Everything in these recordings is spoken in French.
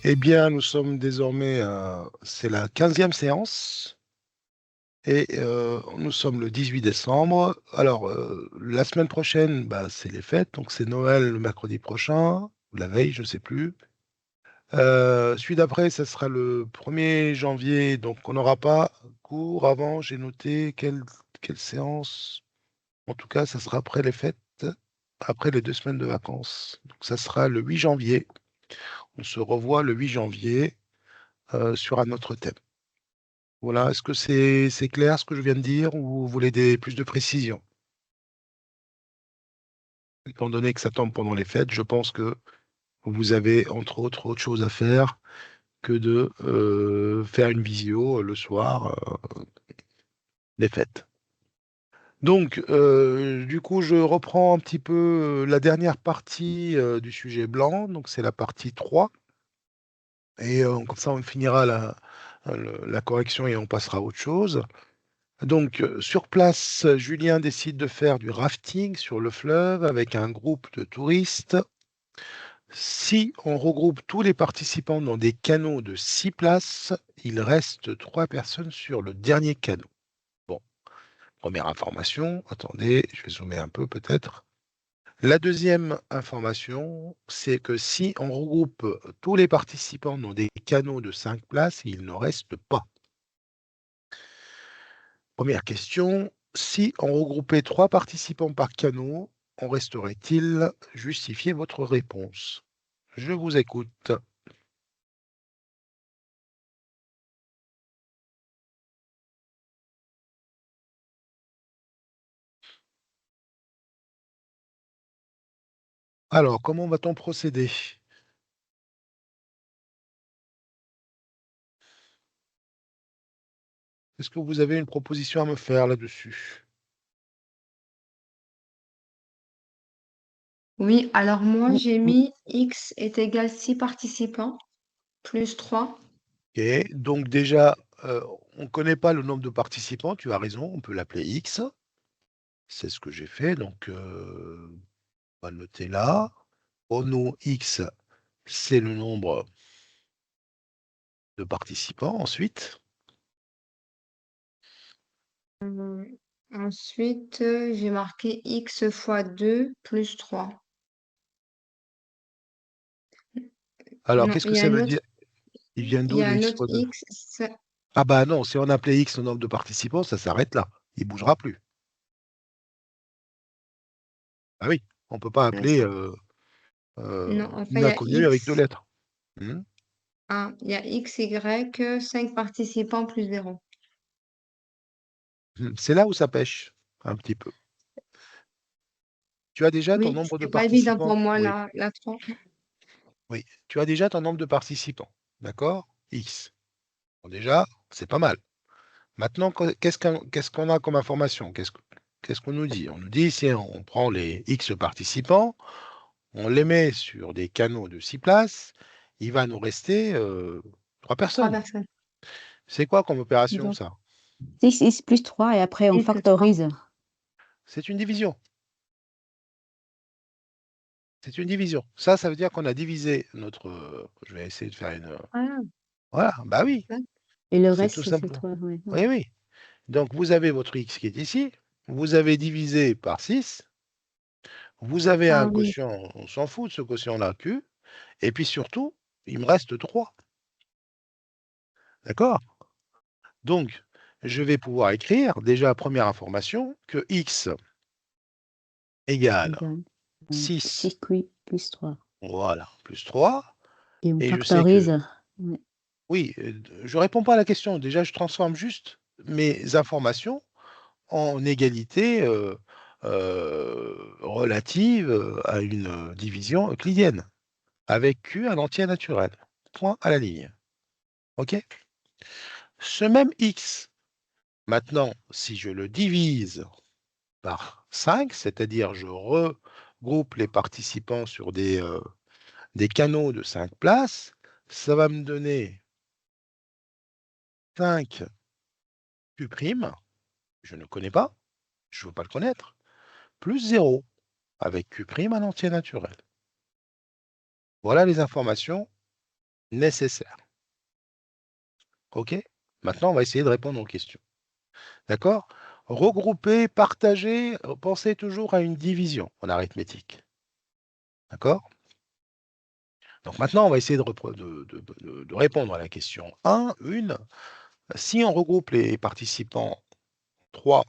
Eh bien, nous sommes désormais, c'est la 15e séance et nous sommes le 18 décembre. Alors, la semaine prochaine, bah, c'est les fêtes, donc c'est Noël le mercredi prochain, ou la veille, je ne sais plus. Celui d'après, ça sera le 1er janvier, donc on n'aura pas cours avant. J'ai noté quelle séance? En tout cas, ça sera après les fêtes, après les 2 semaines de vacances. Donc ça sera le 8 janvier. On se revoit le 8 janvier, sur un autre thème. Voilà, est-ce que c'est clair ce que je viens de dire ou vous voulez plus de précision? Étant donné que ça tombe pendant les fêtes, je pense que vous avez entre autres chose à faire que de faire une visio le soir des fêtes. Donc, du coup, je reprends un petit peu la dernière partie du sujet blanc, donc c'est la partie 3. Et comme ça, on finira la correction et on passera à autre chose. Donc, sur place, Julien décide de faire du rafting sur le fleuve avec un groupe de touristes. Si on regroupe tous les participants dans des canots de 6 places, il reste 3 personnes sur le dernier canot. Bon, première information. Attendez, je vais zoomer un peu peut-être. La deuxième information, c'est que si on regroupe tous les participants dans des canots de 5 places, il n'en reste pas. Première question, si on regroupait 3 participants par canot, en resterait-il? Justifiez votre réponse. Je vous écoute. Alors, comment va-t-on procéder? Est-ce que vous avez une proposition à me faire là-dessus? Oui, alors moi, Ou j'ai mis X est égal 6 participants plus 3. OK, donc déjà, on ne connaît pas le nombre de participants, tu as raison, on peut l'appeler X. C'est ce que j'ai fait, donc on va le noter là. Ono X, c'est le nombre de participants ensuite. Ensuite, j'ai marqué X fois 2 plus 3. Alors, Non, qu'est-ce que ça veut dire? Il vient il d'où y a le un X autre fois 2? X. Ah bah non, si on appelait X le nombre de participants, ça s'arrête là. Il bougera plus. Ah oui, on ne peut pas appeler Non, enfin, une il y a inconnue avec 2 X. lettres. Mmh. Il y a X, Y, 5 participants plus 0. C'est là où ça pêche, un petit peu. Tu as déjà ton Oui, nombre de c'était pas évident pour participants? moi, Oui, la 3. oui. Tu as déjà ton nombre de participants, d'accord? X. Bon déjà, c'est pas mal. Maintenant, qu'est-ce qu'on a comme information? Qu'est-ce qu'on nous dit? On nous dit, si on prend les X participants, on les met sur des canaux de 6 places, il va nous rester 3 3 personnes. personnes. C'est quoi comme opération Donc, ça? 6 plus 3 et après on Et que 3. factorise. C'est une division. C'est une division. Ça veut dire qu'on a divisé notre, je vais essayer de faire une, Ah, voilà, bah oui, et le c'est reste, tout c'est simple. 3, ouais. Oui, oui. Donc vous avez votre X qui est ici, vous avez divisé par 6, vous avez Ah un oui. quotient, on s'en fout de ce quotient-là, Q, et puis surtout, il me reste 3. D'accord? Donc, je vais pouvoir écrire, déjà, première information, que X égale Égal. 6, 6 plus 3. voilà, plus 3, Et on et je sais que, factorise. Ouais. oui, je réponds pas à la question, déjà, je transforme juste mes informations en égalité relative à une division euclidienne, avec Q un entier naturel. Point à la ligne. OK? Ce même X, maintenant, si je le divise par 5, c'est-à-dire je regroupe les participants sur des canaux de 5 places, ça va me donner 5 Q', je ne connais pas, je ne veux pas le connaître, plus 0, avec Q' un entier naturel. Voilà les informations nécessaire. OK? Maintenant, on va essayer de répondre aux questions. D'accord? Regrouper, partager, pensez toujours à une division en arithmétique. D'accord? Donc maintenant, on va essayer de répondre à la question 1. Si on regroupe les participants 3,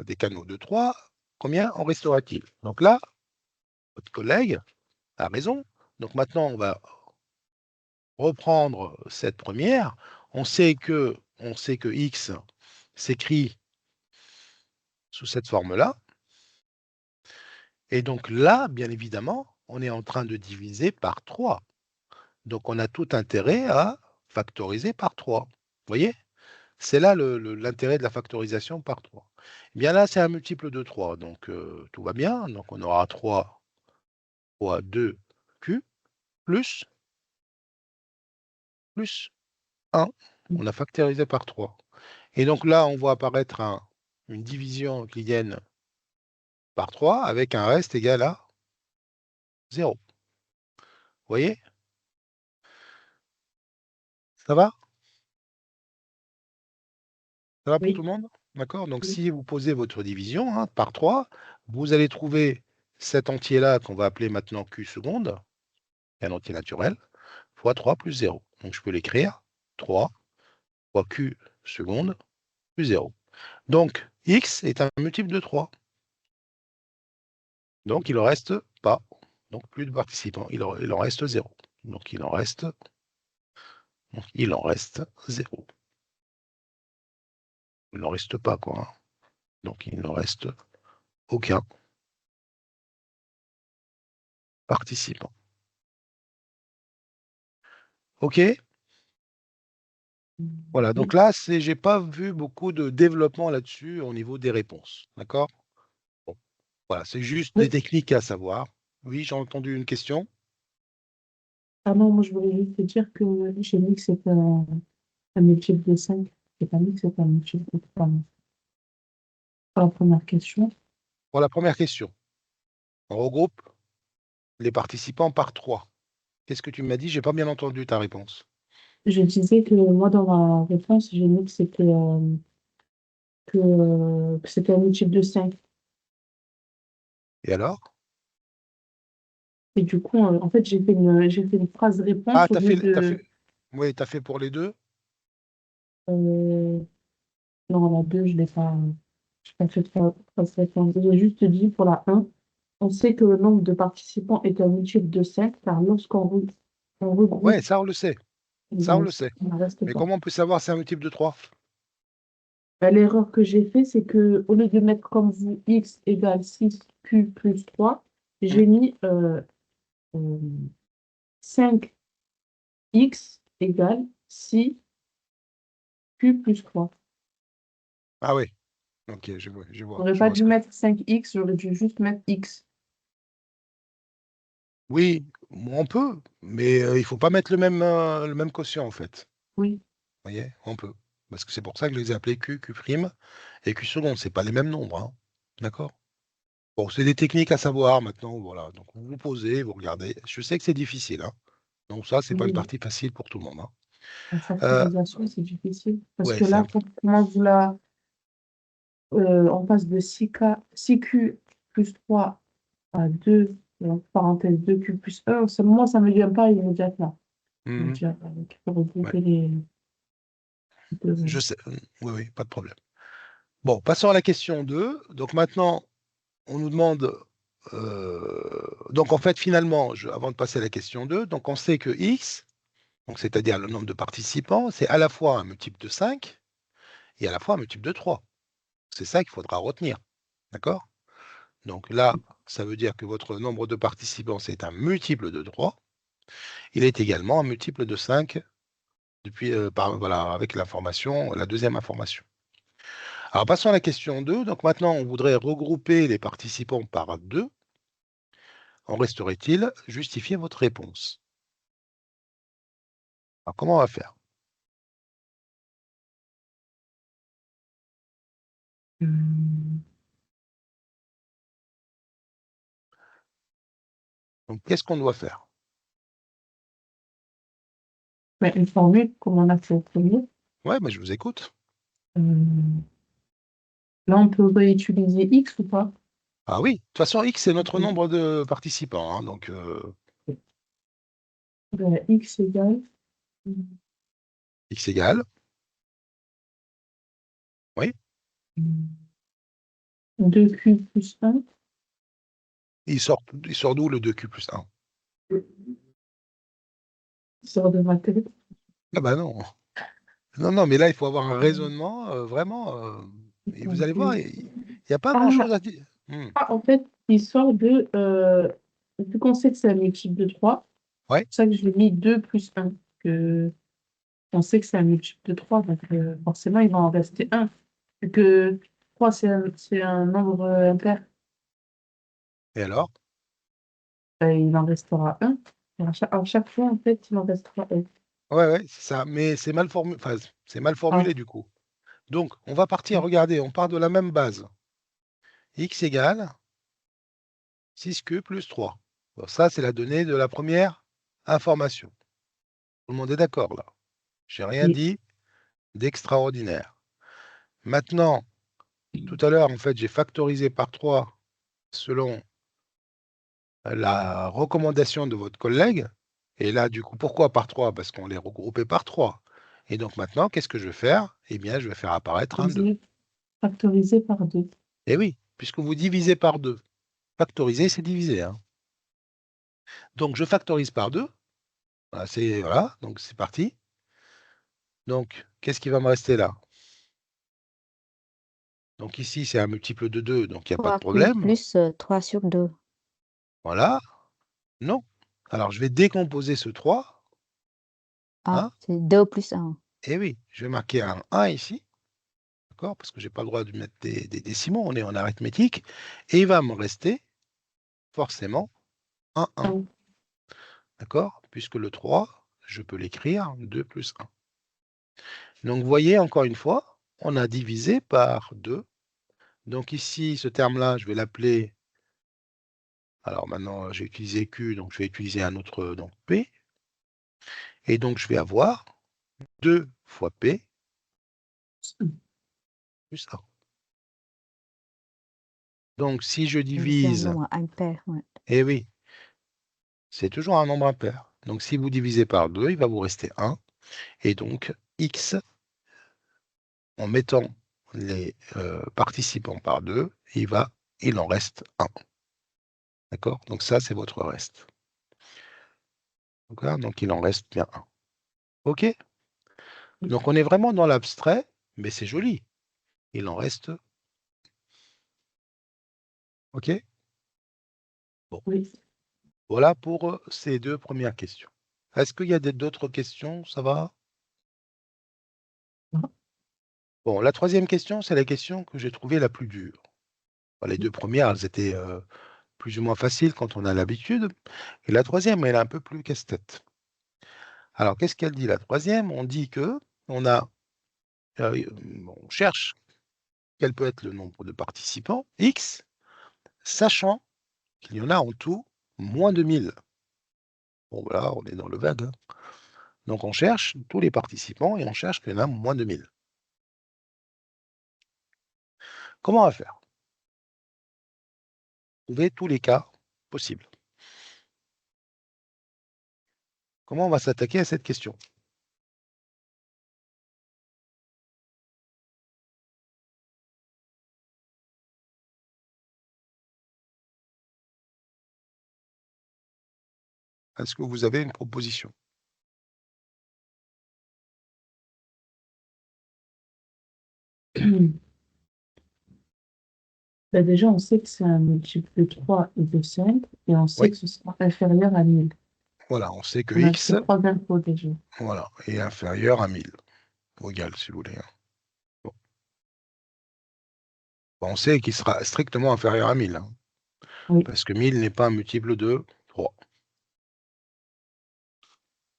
des canaux de 3, combien en restera-t-il? Donc là, votre collègue a raison. Donc maintenant, on va reprendre cette première. On sait que x s'écrit sous cette forme-là. Et donc là, bien évidemment, on est en train de diviser par 3. Donc on a tout intérêt à factoriser par 3. Vous voyez? C'est là l'intérêt de la factorisation par 3. Eh bien là, c'est un multiple de 3, donc tout va bien. Donc on aura 3 fois 2q plus 1. On a factorisé par 3. Et donc là, on voit apparaître une division euclidienne par 3 avec un reste égal à 0. Vous voyez? Ça va? Ça va pour tout Oui, le monde? D'accord? Donc oui. si vous posez votre division par 3, vous allez trouver cet entier-là qu'on va appeler maintenant q seconde, un entier naturel, fois 3 plus 0. Donc je peux l'écrire 3 fois q seconde plus 0. Donc x est un multiple de 3. Donc il en reste pas. Donc plus de participants. Il en reste 0. Donc il en reste 0. Il n'en reste pas, quoi. Hein. Donc il n'en reste aucun participant. OK? Voilà, donc Oui. là, j'ai pas vu beaucoup de développement là-dessus au niveau des réponses. D'accord? Bon, voilà, c'est juste des Oui. techniques à savoir. Oui, j'ai entendu une question. Ah non, moi je voulais juste te dire que chez nous, c'est un multiple de 5. C'est pas nous, c'est un multiple de 3. Pour la première question, Pour la première question, on regroupe les participants par 3. Qu'est-ce que tu m'as dit? J'ai pas bien entendu ta réponse. je disais que moi, dans ma réponse, j'ai mis que que c'était un multiple de 5. Et alors? Et du coup, en fait, j'ai fait une phrase Ah, réponse au lieu de. Oui, t'as fait pour les deux? euh, non, la 2 je l'ai pas fait de phrase réponse. J'ai juste dit pour la 1, on sait que le nombre de participants est un multiple de 5 car on Ouais, regroupe, ça on le sait. Ça on il le sait. ne reste Mais pas. comment on peut savoir si c'est un multiple de 3? L'erreur que j'ai fait, c'est que au lieu de mettre comme vous x égale 6q plus 3, j'ai mis euh, 5x égale 6q plus 3. Ah oui, ok, J'aurais je pas vois ce dû que. mettre 5x, j'aurais dû juste mettre x. Oui, on peut, mais il faut pas mettre le même quotient en fait. Oui, Vous voyez, on peut. Parce que c'est pour ça que je les ai appelés Q, Q' et Q seconde. C'est pas les mêmes nombres, hein. D'accord? Bon, c'est des techniques à savoir maintenant, voilà. Donc vous vous posez, vous regardez. Je sais que c'est difficile, hein. Donc ça, c'est pas une oui. partie facile pour tout le monde, hein. La Euh, factorisation, c'est difficile. Parce ouais, que là, comment on passe de 6q plus 3 à 2, entre parenthèses 2q plus 1, moi, ça ne me vient pas immédiatement. Je me mhm, dis, ah, il faut ouais, regrouper les deux. je sais. Oui, oui, pas de problème. Bon, passons à la question 2. Donc maintenant, on nous demande. Donc en fait, finalement, avant de passer à la question 2, donc on sait que x, donc c'est-à-dire le nombre de participants, c'est à la fois un multiple de 5 et à la fois un multiple de 3. C'est ça qu'il faudra retenir. D'accord? Donc là, ça veut dire que votre nombre de participants, c'est un multiple de 3. Il est également un multiple de 5 depuis, voilà, avec la deuxième information. Alors passons à la question 2. Donc maintenant, on voudrait regrouper les participants par 2. En resterait-il? Justifiez votre réponse. Alors comment on va faire? Hum, Donc qu'est-ce qu'on doit faire? Mais une formule, comme on a fait au premier. Ouais, mais je vous écoute. euh, Là, on peut réutiliser X ou pas? Ah oui, de toute façon, X, c'est notre Ok. nombre de participants, hein, donc Ben, X égale X égale, oui, 2Q plus 1. il sort d'où le 2Q plus 1? Sort de ma tête. Ah bah non. Non, non, mais là, il faut avoir un raisonnement, vraiment, et vous allez voir, il n'y a pas Ah, grand-chose à dire. en fait, il sort de. Vu qu'on sait que c'est un multiple de 3, Ouais, c'est pour ça que je l'ai mis 2 plus 1. Que on sait que c'est un multiple de 3, donc forcément, il va en rester un. Vu que 3, c'est un nombre impair, et alors? ben, il en restera un. Et à chaque fois, en fait, il en restera un. Ouais, ouais, c'est ça, mais c'est mal formulé, enfin, c'est mal Ah, formulé du coup. Donc, on va partir, regardez, on part de la même base. X égale 6Q plus 3. Bon, ça, c'est la donnée de la première information. Tout le monde est d'accord là. J'ai rien oui. dit d'extraordinaire. Maintenant, tout à l'heure, en fait, j'ai factorisé par 3 selon la recommandation de votre collègue. Et là, du coup, pourquoi par 3? Parce qu'on les regroupait par 3. Et donc maintenant, qu'est-ce que je vais faire? Eh bien, je vais faire apparaître un 2. Factorisé par 2. Et oui, puisque vous divisez par 2. Factoriser, c'est diviser, hein. Donc, je factorise par 2. Voilà, donc c'est parti. Donc, qu'est-ce qui va me rester là? Donc ici, c'est un multiple de 2, donc il n'y a pas de 3Q problème. plus 3 sur 2. Voilà. Non. Alors, je vais décomposer ce 3. Ah, Hein? c'est 2 plus 1. Et oui, je vais marquer un 1 ici. D'accord? Parce que je n'ai pas le droit de mettre des décimaux, on est en arithmétique. Et il va me rester forcément un 1. D'accord? Puisque le 3, je peux l'écrire 2 plus 1. Donc, vous voyez, encore une fois, on a divisé par 2. Donc ici, ce terme-là, je vais l'appeler. Alors maintenant, j'ai utilisé Q, donc je vais utiliser un autre, donc P. Et donc, je vais avoir 2 fois P plus 1. Donc, si je C'est un divise, nombre impair. Ouais. eh oui, c'est toujours un nombre impair. Donc, si vous divisez par 2, il va vous rester 1. Et donc, X, en mettant les participants par 2, il en reste 1. D'accord? Donc, ça, c'est votre reste. D'accord? Donc, il en reste bien 1. OK? Donc, on est vraiment dans l'abstrait, mais c'est joli. Il en reste. OK? Bon. Oui. Voilà pour ces 2 premières questions. Est-ce qu'il y a d'autres questions? Ça va? Non. Bon, la 3e question, c'est la question que j'ai trouvée la plus dure. Bah, les 2 premières, elles étaient, plus ou moins faciles quand on a l'habitude. Et la 3e, elle est un peu plus casse-tête. Alors, qu'est-ce qu'elle dit la 3e? On dit que on cherche quel peut être le nombre de participants X, sachant qu'il y en a en tout moins de 1000. Bon, voilà, on est dans le vague, hein. Donc, on cherche tous les participants et on cherche qu'il y en a moins de 1000. Comment on va faire? Trouver tous les cas possibles. Comment on va s'attaquer à cette question? Est-ce que vous avez une proposition? Ben déjà, on sait que c'est un multiple de 3 et de 5, et on sait Oui, que ce sera inférieur à 1000. voilà, on sait que On a X, ces trois infos déjà. voilà, est inférieur à 1000. Ou égal, si vous voulez, hein. Bon. Bon, on sait qu'il sera strictement inférieur à 1000, hein, Oui. parce que 1000 n'est pas un multiple de 3.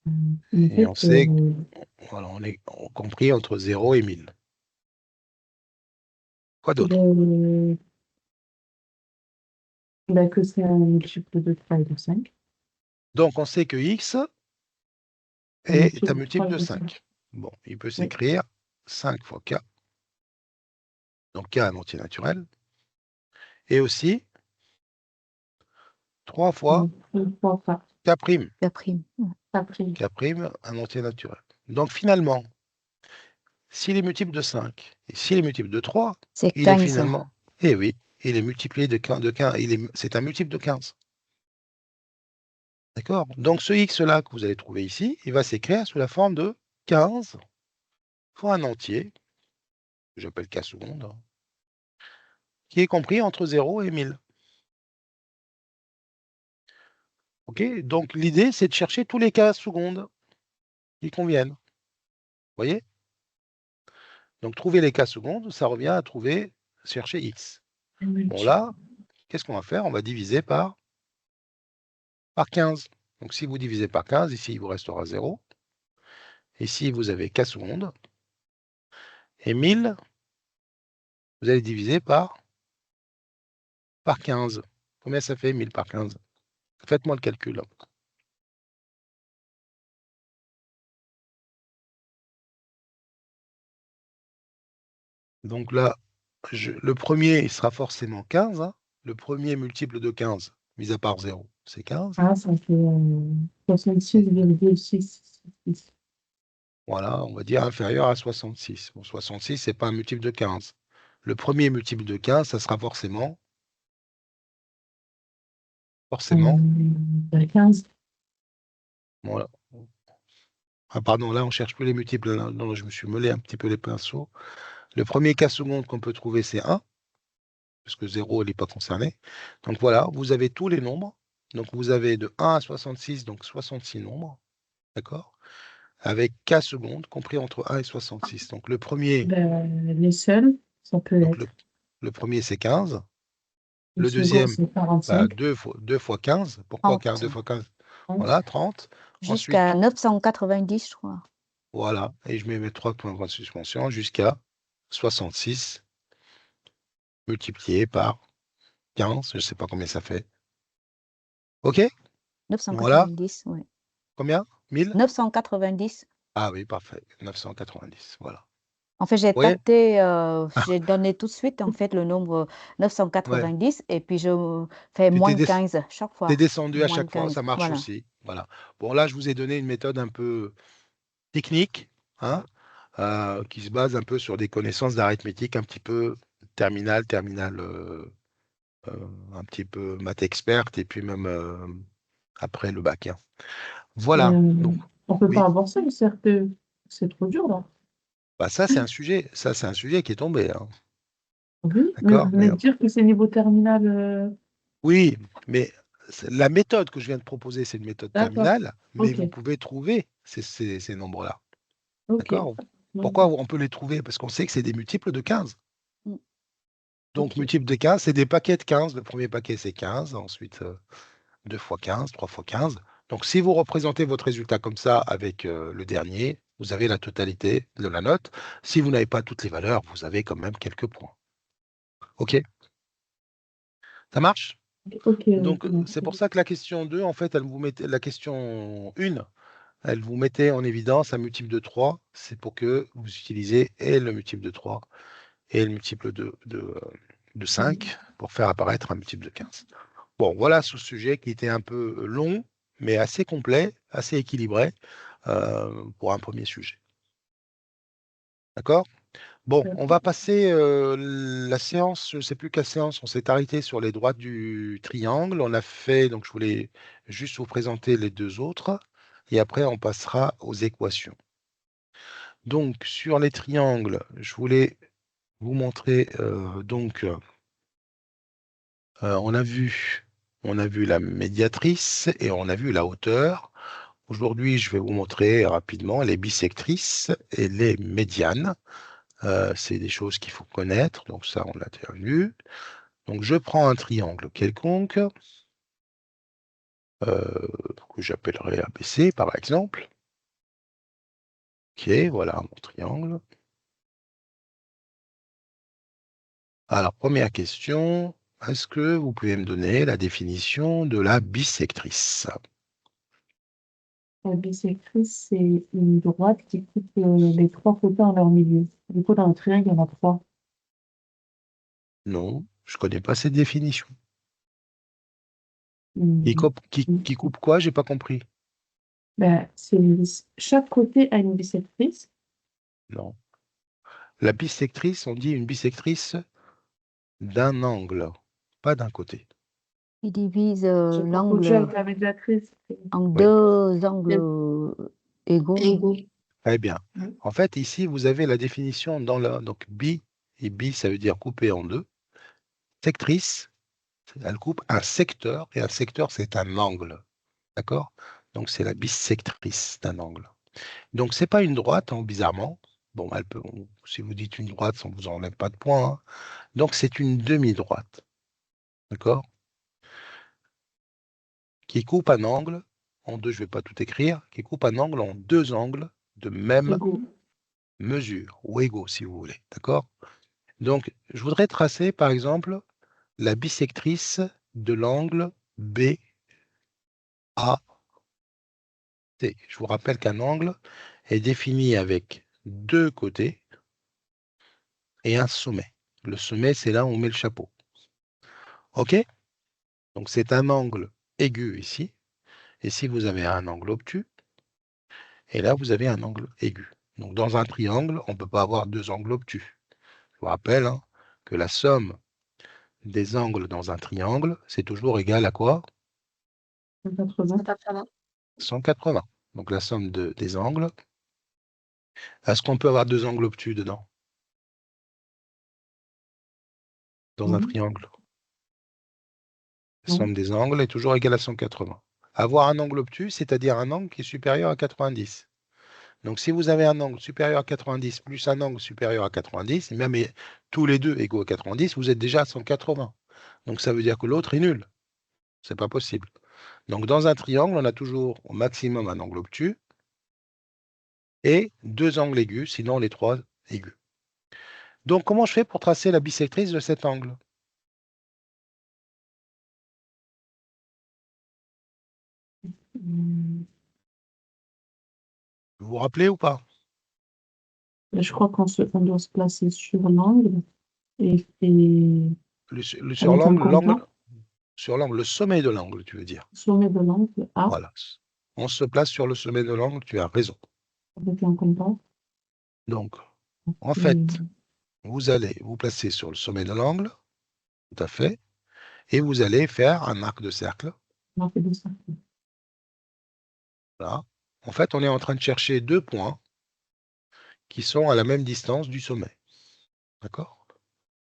En Et fait, on sait, voilà, on est compris entre 0 et 1000. Quoi d'autre? que c'est un multiple de 3 et de 5. Donc, on sait que X est un multiple de 5. 5. Bon, il peut s'écrire 5 fois K. Donc K un entier naturel. Et aussi 3 fois Une fois K. K'. La prime. Ouais. K', un entier naturel. Donc finalement, s'il est multiple de 5 et s'il est multiple de 3, C'est il est 15. finalement. Eh oui, il est multiplié de 15. C'est un multiple de 15. D'accord? Donc ce x-là que vous allez trouver ici, il va s'écrire sous la forme de 15 fois un entier, que j'appelle K seconde, qui est compris entre 0 et 1000. Ok? Donc l'idée, c'est de chercher tous les K secondes qui conviennent. Vous voyez? Donc trouver les K secondes, ça revient à chercher x. Bon là, qu'est-ce qu'on va faire? On va diviser par 15. Donc si vous divisez par 15, ici il vous restera 0. Ici vous avez K secondes. Et 1000, vous allez diviser par 15. Combien ça fait 1000 par 15? Faites-moi le calcul. Donc là, le premier il sera forcément 15. Hein. Le premier multiple de 15, mis à part 0, c'est 15. Ah, ça fait 66,666. Voilà, on va dire inférieur à 66. Bon, 66, c'est pas un multiple de 15. Le premier multiple de 15, ça sera forcément 15. Voilà. Ah pardon, là on cherche plus les multiples. Là. Non, je me suis mêlé un petit peu les pinceaux. Le premier K seconde qu'on peut trouver, c'est 1, parce que 0, il n'est pas concerné. Donc voilà, vous avez tous les nombres. Donc vous avez de 1 à 66, donc 66 nombres. D'accord? Avec K secondes, compris entre 1 et 66. Donc le premier, Les seuls, ça peut donc être. le premier c'est 15. Le Le second, deuxième, c'est bah, 45. 2 fois 15. Pourquoi 30. 2 fois 15? 30. Voilà, 30. Ensuite, Jusqu'à 990, je crois. voilà, et je mets mes 3 points de suspension jusqu'à 66 multiplié par 15, je ne sais pas combien ça fait. OK? Voilà. 990, oui. Combien? 1000? 990. Ah oui, parfait. 990, voilà. En fait, j'ai Oui? tapé, j'ai donné tout de suite, en fait, le nombre Ouais. 990 et puis je fais Tu moins 15 chaque t'es fois. descendu à Moins chaque fois, 15, ça marche voilà. aussi. Voilà. Bon, là, je vous ai donné une méthode un peu technique, hein, qui se base un peu sur des connaissances d'arithmétique un petit peu terminale, un petit peu maths experte, et puis même après le bac. Hein. Voilà. Donc, On peut oui. pas avoir ça, c'est trop dur, là. Bah, ça, c'est un sujet. Ça, c'est un sujet qui est tombé. Hein. Oui, mais vous D'accord? venez de dire que c'est niveau terminal. Oui, mais la méthode que je viens de proposer, c'est une méthode D'accord. terminale, mais Ok. vous pouvez trouver ces nombres-là. Ok. D'accord? Ouais. Pourquoi on peut les trouver? Parce qu'on sait que c'est des multiples de 15. Mm. Donc, Ok. multiples de 15, c'est des paquets de 15. Le premier paquet, c'est 15. Ensuite, 2 fois 15, 3 fois 15. Donc, si vous représentez votre résultat comme ça avec le dernier, vous avez la totalité de la note. Si vous n'avez pas toutes les valeurs, vous avez quand même quelques points. OK? Ça marche? Ok. Donc, c'est pour ça que la question 2, en fait, la question 1, elle vous mettait en évidence un multiple de 3. C'est pour que vous utilisez et le multiple de 3 et le multiple de 5 pour faire apparaître un multiple de 15. Bon, voilà ce sujet qui était un peu long, mais assez complet, assez équilibré pour un premier sujet. D'accord? Bon, on va passer la séance, je ne sais plus quelle séance, on s'est arrêté sur les droites du triangle. On a fait, donc je voulais juste vous présenter les deux autres, et après on passera aux équations. Donc sur les triangles, je voulais vous montrer, on a vu la médiatrice et on a vu la hauteur. Aujourd'hui, je vais vous montrer rapidement les bissectrices et les médianes. C'est des choses qu'il faut connaître, donc ça, on l'a déjà vu. Donc, je prends un triangle quelconque, que j'appellerai ABC, par exemple. OK, voilà mon triangle. Alors, première question, est-ce que vous pouvez me donner la définition de la bissectrice? La bisectrice, c'est une droite qui coupe les trois côtés en leur milieu. Du coup, dans le triangle, il y en a trois. Non, je connais pas cette définition. Mhm. Qui coupe quoi? J'ai pas compris. Ben, chaque côté a une bisectrice. Non. La bisectrice, on dit une bisectrice d'un angle, pas d'un côté. Il divise J'ai confondu l'angle avec la médiatrice. en Oui. deux angles égaux. Très bien. Oui. En fait, ici, vous avez la définition dans la. Donc, bi, et bi, ça veut dire couper en deux. Sectrice, elle coupe un secteur, et un secteur, c'est un angle. D'accord? Donc, c'est la bisectrice d'un angle. Donc, c'est pas une droite, hein, bizarrement. Bon, si vous dites une droite, ça ne vous enlève pas de points, hein. Donc, c'est une demi-droite. D'accord? Qui coupe un angle en deux, je ne vais pas tout écrire, qui coupe un angle en deux angles de même Égaux. mesure, ou égaux, si vous voulez. D'accord? Donc, je voudrais tracer, par exemple, la bisectrice de l'angle BAC. Je vous rappelle qu'un angle est défini avec deux côtés et un sommet. Le sommet, c'est là où on met le chapeau. OK? Donc, c'est un angle aigu ici. Et si vous avez un angle obtus, et là, vous avez un angle aigu. Donc, dans un triangle, on ne peut pas avoir deux angles obtus. Je vous rappelle, hein, que la somme des angles dans un triangle, c'est toujours égal à quoi? 180. 180. Donc, la somme des angles. Est-ce qu'on peut avoir deux angles obtus dedans? Dans un Non. triangle? La Non. somme des angles est toujours égale à 180. Avoir un angle obtus, c'est-à-dire un angle qui est supérieur à 90. Donc, si vous avez un angle supérieur à 90 plus un angle supérieur à 90, et même tous les deux égaux à 90, vous êtes déjà à 180. Donc, ça veut dire que l'autre est nul. C'est pas possible. Donc, dans un triangle, on a toujours au maximum un angle obtus et deux angles aigus, sinon les trois aigus. Donc, comment je fais pour tracer la bisectrice de cet angle? Hum, Vous vous rappelez ou pas? Je crois on doit se placer sur l'angle et Sur avec un l'angle, compas, le sommet de l'angle, tu veux dire. sommet de l'angle A Voilà. On se place sur le sommet de l'angle, tu as raison. avec un compas. Donc, en fait, Et vous allez vous placer sur le sommet de l'angle, tout à fait, et vous allez faire un arc de cercle. on a fait de ça. Là. En fait, on est en train de chercher deux points qui sont à la même distance du sommet. D'accord?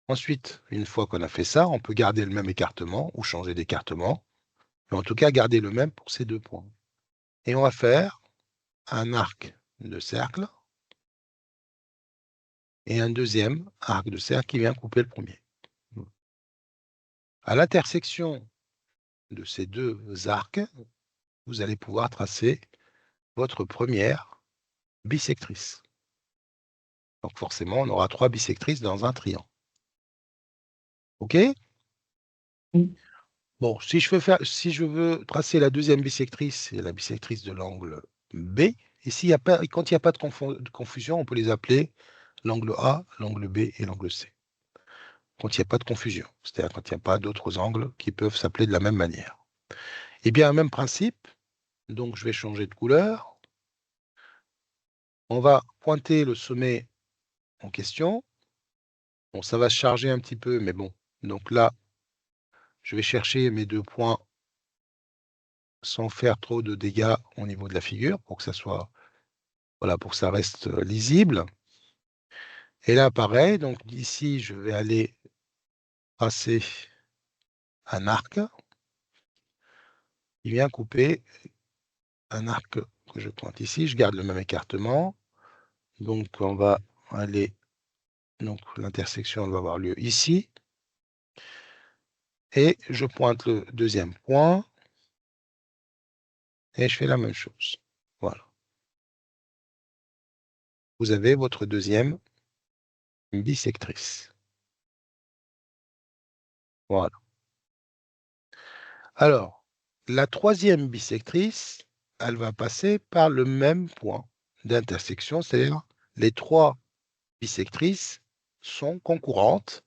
Ensuite, une fois qu'on a fait ça, on peut garder le même écartement ou changer d'écartement, mais en tout cas, garder le même pour ces deux points. Et on va faire un arc de cercle et un deuxième arc de cercle qui vient couper le premier. À l'intersection de ces deux arcs, vous allez pouvoir tracer votre première bisectrice. Donc forcément, on aura trois bisectrices dans un triangle. OK? Oui. Bon, si je veux tracer la deuxième bisectrice, c'est la bisectrice de l'angle B. Et quand il n'y a pas de confusion, on peut les appeler l'angle A, l'angle B et l'angle C. Quand il n'y a pas de confusion, c'est-à-dire quand il n'y a pas d'autres angles qui peuvent s'appeler de la même manière. Eh bien, même principe, donc je vais changer de couleur. On va pointer le sommet en question. Bon, ça va se charger un petit peu, mais bon. Donc là, je vais chercher mes deux points sans faire trop de dégâts au niveau de la figure pour que ça soit, voilà, pour que ça reste lisible. Et là, pareil, donc ici, je vais aller tracer un arc qui vient couper un arc que je pointe ici. Je garde le même écartement. Donc, on va aller, donc l'intersection va avoir lieu ici. Et je pointe le deuxième point. Et je fais la même chose. Voilà. Vous avez votre deuxième bisectrice. Voilà. Alors, la troisième bisectrice, elle va passer par le même point d'intersection, c'est-à-dire les 3 bisectrices sont concurrentes,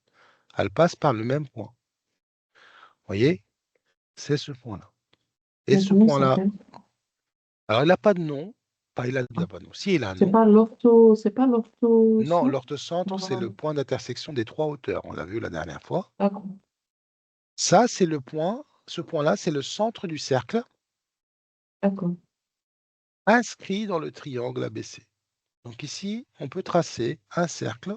elles passent par le même point. Vous voyez? C'est ce point-là. Et Mais ce comment ça point-là, s'appelle? alors il n'a pas de nom, il n'a pas de nom. Si, il a un C'est nom. pas l'ortho, c'est pas l'ortho Non, centre? l'orthocentre, c'est le Non. point d'intersection des 3 hauteurs. On l'a vu la dernière fois. D'accord. Ça, c'est le point, ce point-là, c'est le centre du cercle D'accord. inscrit dans le triangle ABC. Donc ici, on peut tracer un cercle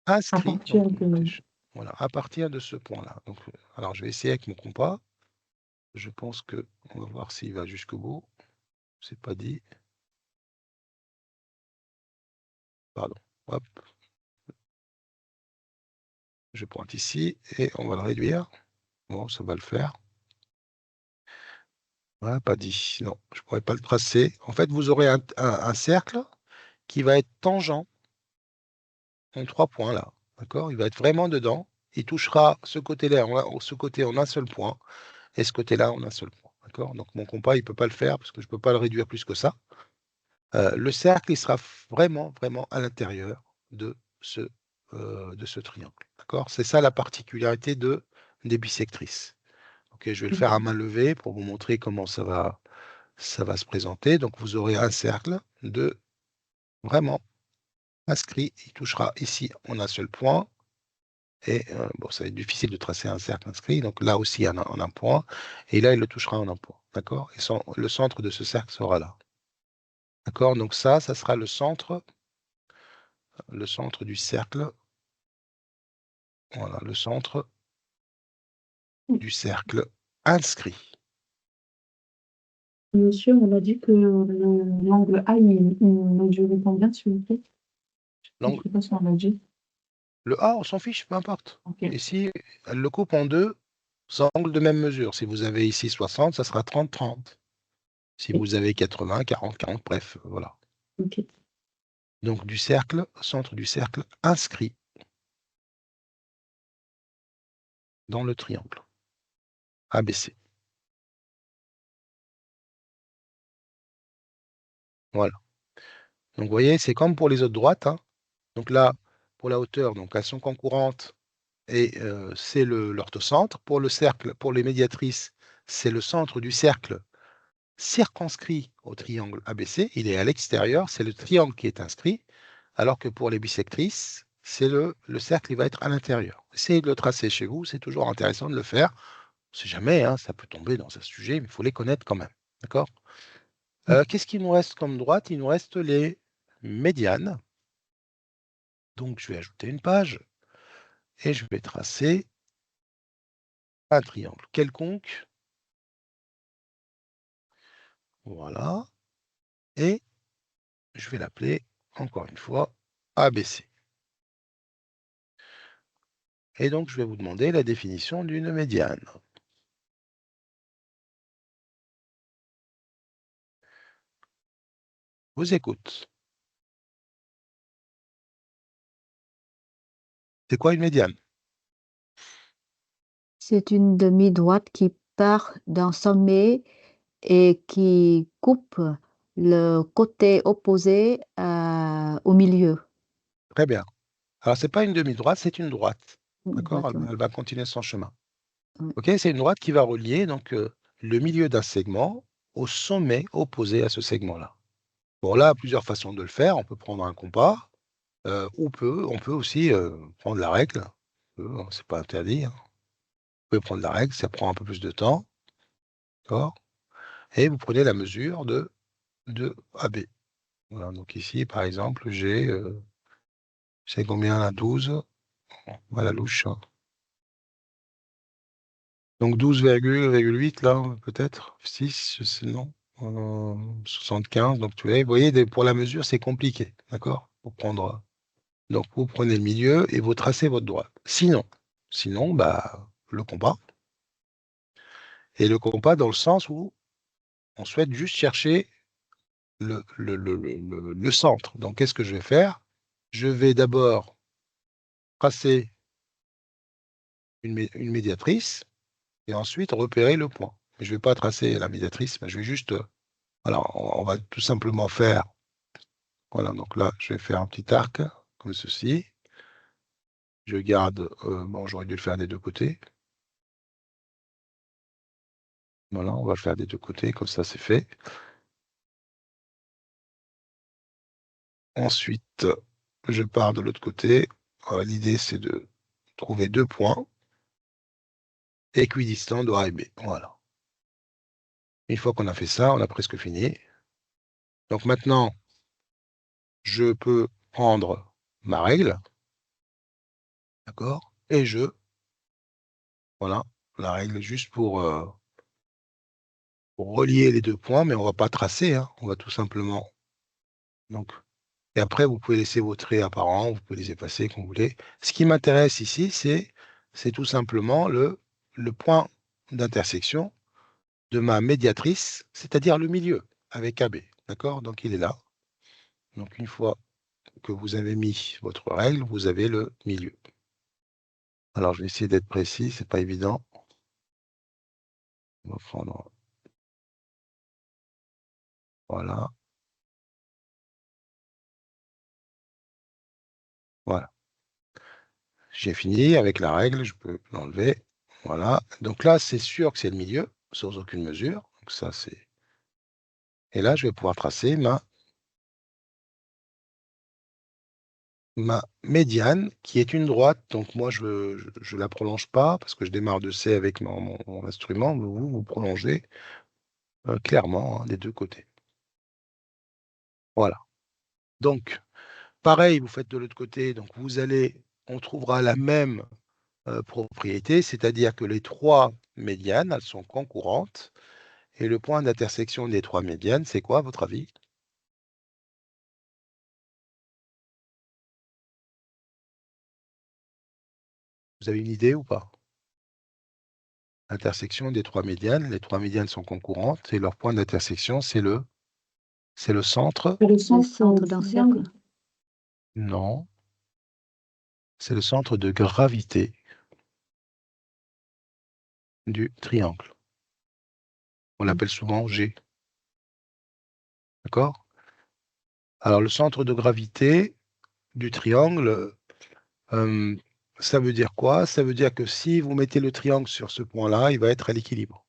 À inscrit. partir Donc, de... voilà, à partir de ce point-là. Donc, alors, je vais essayer avec mon compas. Je pense que on va voir s'il va jusqu'au bout. C'est pas dit. Pardon. Hop. Je pointe ici et on va le réduire. Bon, ça va le faire. Ouais, pas dit. Non, je pourrais pas le tracer. En fait, vous aurez un cercle qui va être tangent en 3 points là. D'accord? Il va être vraiment dedans. Il touchera ce côté-là, ce côté en un seul point, et ce côté-là en un seul point. D'accord? Donc mon compas, il ne peut pas le faire parce que je ne peux pas le réduire plus que ça. Le cercle, il sera vraiment, vraiment à l'intérieur de ce triangle. D'accord? C'est ça la particularité des bisectrices. Ok, je vais le faire à main levée pour vous montrer comment ça va se présenter. Donc vous aurez un cercle de vraiment inscrit. Il touchera ici en un seul point. Et bon, ça va être difficile de tracer un cercle inscrit. Donc là aussi en un point. Et là, il le touchera en un point. D'accord? Et le centre de ce cercle sera là. D'accord? Donc ça sera le centre du cercle. Voilà, le centre du cercle inscrit. Monsieur, on a dit que l'angle A, il mesurait combien, s'il vous plaît? Je ne sais pas si on l'a dit. Le A, on s'en fiche, peu importe. Ok. Ici, elle le coupe en 2 angles de même mesure. Si vous avez ici 60, ça sera 30-30. Si vous avez 80, 40-40, bref, voilà. Ok. Donc du cercle, centre du cercle inscrit dans le triangle ABC. Voilà. Donc vous voyez, c'est comme pour les autres droites, hein. Donc là, pour la hauteur, donc elles sont concurrentes et c'est l'orthocentre. Pour le cercle, pour les médiatrices, c'est le centre du cercle circonscrit au triangle ABC. Il est à l'extérieur, c'est le triangle qui est inscrit, alors que pour les bisectrices, c'est le cercle, il va être à l'intérieur. Essayez de le tracer chez vous, c'est toujours intéressant de le faire. On ne sait jamais, hein, ça peut tomber dans un sujet, mais il faut les connaître quand même. D'accord? Qu'est-ce qu'il nous reste comme droite? Il nous reste les médianes. Donc, je vais ajouter une page et je vais tracer un triangle quelconque. Voilà. Et je vais l'appeler, encore une fois, ABC. Et donc, je vais vous demander la définition d'une médiane. Je vous écoute. C'est quoi une médiane? C'est une demi-droite qui part d'un sommet et qui coupe le côté opposé au milieu. Très bien. Alors, ce n'est pas une demi-droite, c'est une droite. Une D'accord? droite, Elle va continuer son chemin. ouais. OK? C'est une droite qui va relier donc, le milieu d'un segment au sommet opposé à ce segment-là. Bon, là, plusieurs façons de le faire. On peut prendre un compas, on peut aussi prendre la règle. C'est pas interdit, hein. Vous pouvez prendre la règle, ça prend un peu plus de temps. D'accord? Et vous prenez la mesure de AB. Voilà, donc ici, par exemple, c'est combien là? 12. À la louche, hein. Donc 12,8 là, peut-être 6, je sais non. 75, donc vous voyez, pour la mesure, c'est compliqué, d'accord? Pour prendre. Donc vous prenez le milieu et vous tracez votre droite. Sinon, bah, le compas. Et le compas dans le sens où on souhaite juste chercher le centre. Donc qu'est-ce que je vais faire? Je vais d'abord tracer une médiatrice et ensuite repérer le point. mais je ne vais pas tracer la médiatrice, mais je vais juste, voilà, on va tout simplement faire, voilà, donc là, je vais faire un petit arc, comme ceci. Je garde, bon, j'aurais dû le faire des deux côtés. Voilà, on va le faire des deux côtés, comme ça, c'est fait. Ensuite, je pars de l'autre côté. L'idée, c'est de trouver deux points équidistants de A et B. Voilà. Une fois qu'on a fait ça, on a presque fini. Donc maintenant, je peux prendre ma règle, d'accord? Et voilà, la règle juste pour relier les deux points, mais on ne va pas tracer, hein, on va tout simplement. Donc, et après, vous pouvez laisser vos traits apparents, vous pouvez les effacer comme vous voulez. Ce qui m'intéresse ici, c'est tout simplement le point d'intersection de ma médiatrice, c'est-à-dire le milieu, avec AB. D'accord? Donc, il est là. Donc, une fois que vous avez mis votre règle, vous avez le milieu. Alors, je vais essayer d'être précis, c'est pas évident. On va prendre... Voilà. Voilà. J'ai fini avec la règle, je peux l'enlever. Voilà. Donc là, c'est sûr que c'est le milieu, sans aucune mesure. Donc ça, c'est... Et là, je vais pouvoir tracer ma médiane, qui est une droite. Donc moi, je ne la prolonge pas, parce que je démarre de C avec mon instrument. Vous prolongez clairement, hein, des deux côtés. Voilà. Donc, pareil, vous faites de l'autre côté. Donc, on trouvera la même propriété, c'est-à-dire que les trois médianes, elles sont concurrentes. Et le point d'intersection des trois médianes, c'est quoi, à votre avis? Vous avez une idée ou pas? L'intersection des trois médianes, les trois médianes sont concurrentes et leur point d'intersection, c'est le centre. Le Le centre centre d'un cercle. Non, c'est le centre de gravité du triangle. On l'appelle souvent G. D'accord? Alors, le centre de gravité du triangle, ça veut dire quoi? Ça veut dire que si vous mettez le triangle sur ce point-là, il va être à l'équilibre.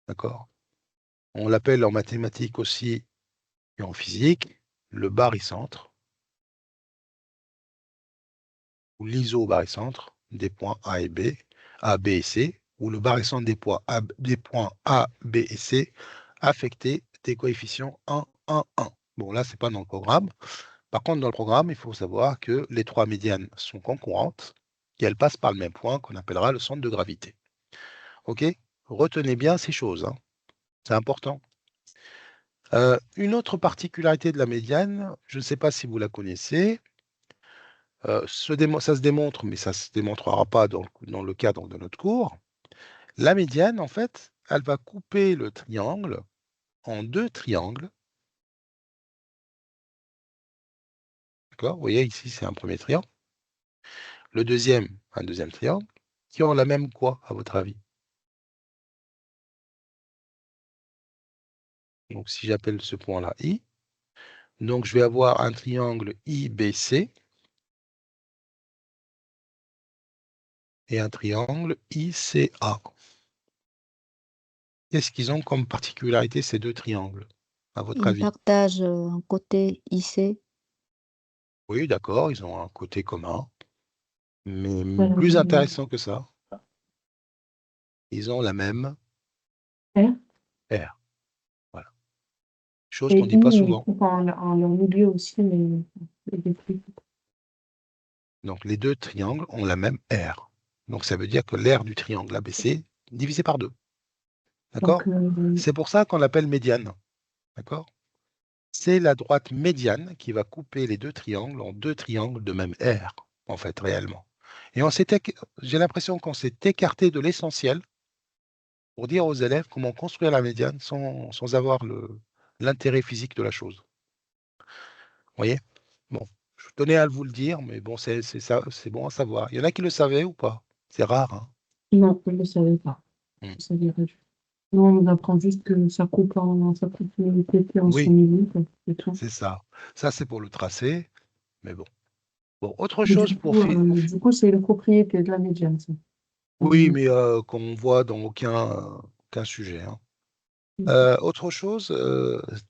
D'accord? On l'appelle en mathématiques aussi et en physique le barycentre ou l'isobarycentre des points A et B, A, B et C, ou le barycentre des points A, B et C affectés des coefficients 1, 1, 1. Bon, là, c'est pas dans le programme. Par contre, dans le programme, il faut savoir que les trois médianes sont concurrentes et elles passent par le même point qu'on appellera le centre de gravité. OK? Retenez bien ces choses, hein. C'est important. Une autre particularité de la médiane, je ne sais pas si vous la connaissez, ça se démontre, mais ça ne se démontrera pas dans le cadre de notre cours. La médiane, en fait, elle va couper le triangle en deux triangles. D'accord? Vous voyez, ici, c'est un premier triangle. Le deuxième, un deuxième triangle, qui ont la même quoi, à votre avis? Donc, si j'appelle ce point-là I, donc je vais avoir un triangle IBC et un triangle ICA. Qu'est-ce qu'ils ont comme particularité, ces deux triangles, à votre Ils avis? partagent un côté IC. Oui, d'accord, ils ont un côté commun, mais plus intéressant que ça, ils ont la même R. R. Voilà. Chose Et qu'on ne dit pas I, il souvent. coupe en leur milieu aussi, mais il est plus. Donc, les deux triangles ont la même R. Donc, ça veut dire que l'aire du triangle ABC divisé par 2. D'accord? Donc, C'est pour ça qu'on l'appelle médiane. D'accord? C'est la droite médiane qui va couper les deux triangles en deux triangles de même R, en fait, réellement. Et j'ai l'impression qu'on s'est écarté de l'essentiel pour dire aux élèves comment construire la médiane sans avoir l'intérêt physique de la chose. Vous voyez? Bon, je tenais à vous le dire, mais bon, c'est bon à savoir. Il y en a qui le savaient ou pas? C'est rare, hein? non, je ne le savais pas. Hmm. Je savais pas. Non, on apprend juste que ça coupe le côté en Oui, son milieu, quoi, c'est tout. c'est ça. Ça, c'est pour le tracé, mais bon. Bon, autre Mais chose pour... du coup, c'est une propriété de la médiane, ça. Oui, Mhm. mais qu'on voit dans aucun sujet, hein. Autre chose,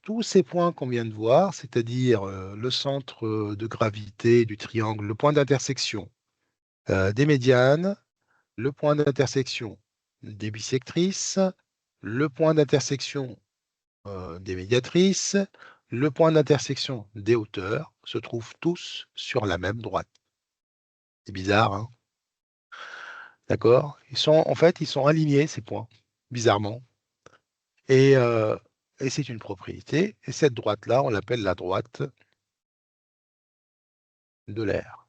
tous ces points qu'on vient de voir, c'est-à-dire le centre de gravité du triangle, le point d'intersection des médianes, le point d'intersection des bissectrices, le point d'intersection des médiatrices, le point d'intersection des hauteurs, se trouvent tous sur la même droite. C'est bizarre, hein? D'accord? En fait, ils sont alignés, ces points, bizarrement. Et, euh, et c'est une propriété. Et cette droite-là, on l'appelle la droite de l'air.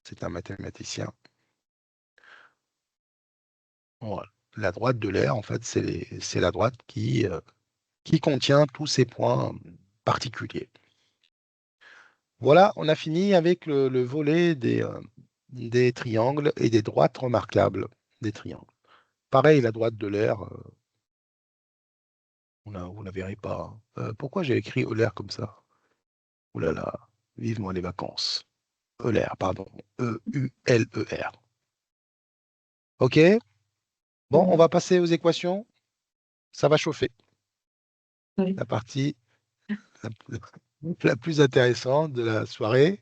C'est un mathématicien. Voilà. La droite de l'air, en fait, c'est la droite qui contient tous ces points particuliers. Voilà, on a fini avec le volet des triangles et des droites remarquables des triangles. Pareil, la droite de l'air, vous la verrez pas, hein. Pourquoi j'ai écrit Euler comme ça? Ouh là là, vivement les vacances. Euler, pardon. E-U-L-E-R. OK? Bon, on va passer aux équations. Ça va chauffer. Oui. La partie la, la plus intéressante de la soirée.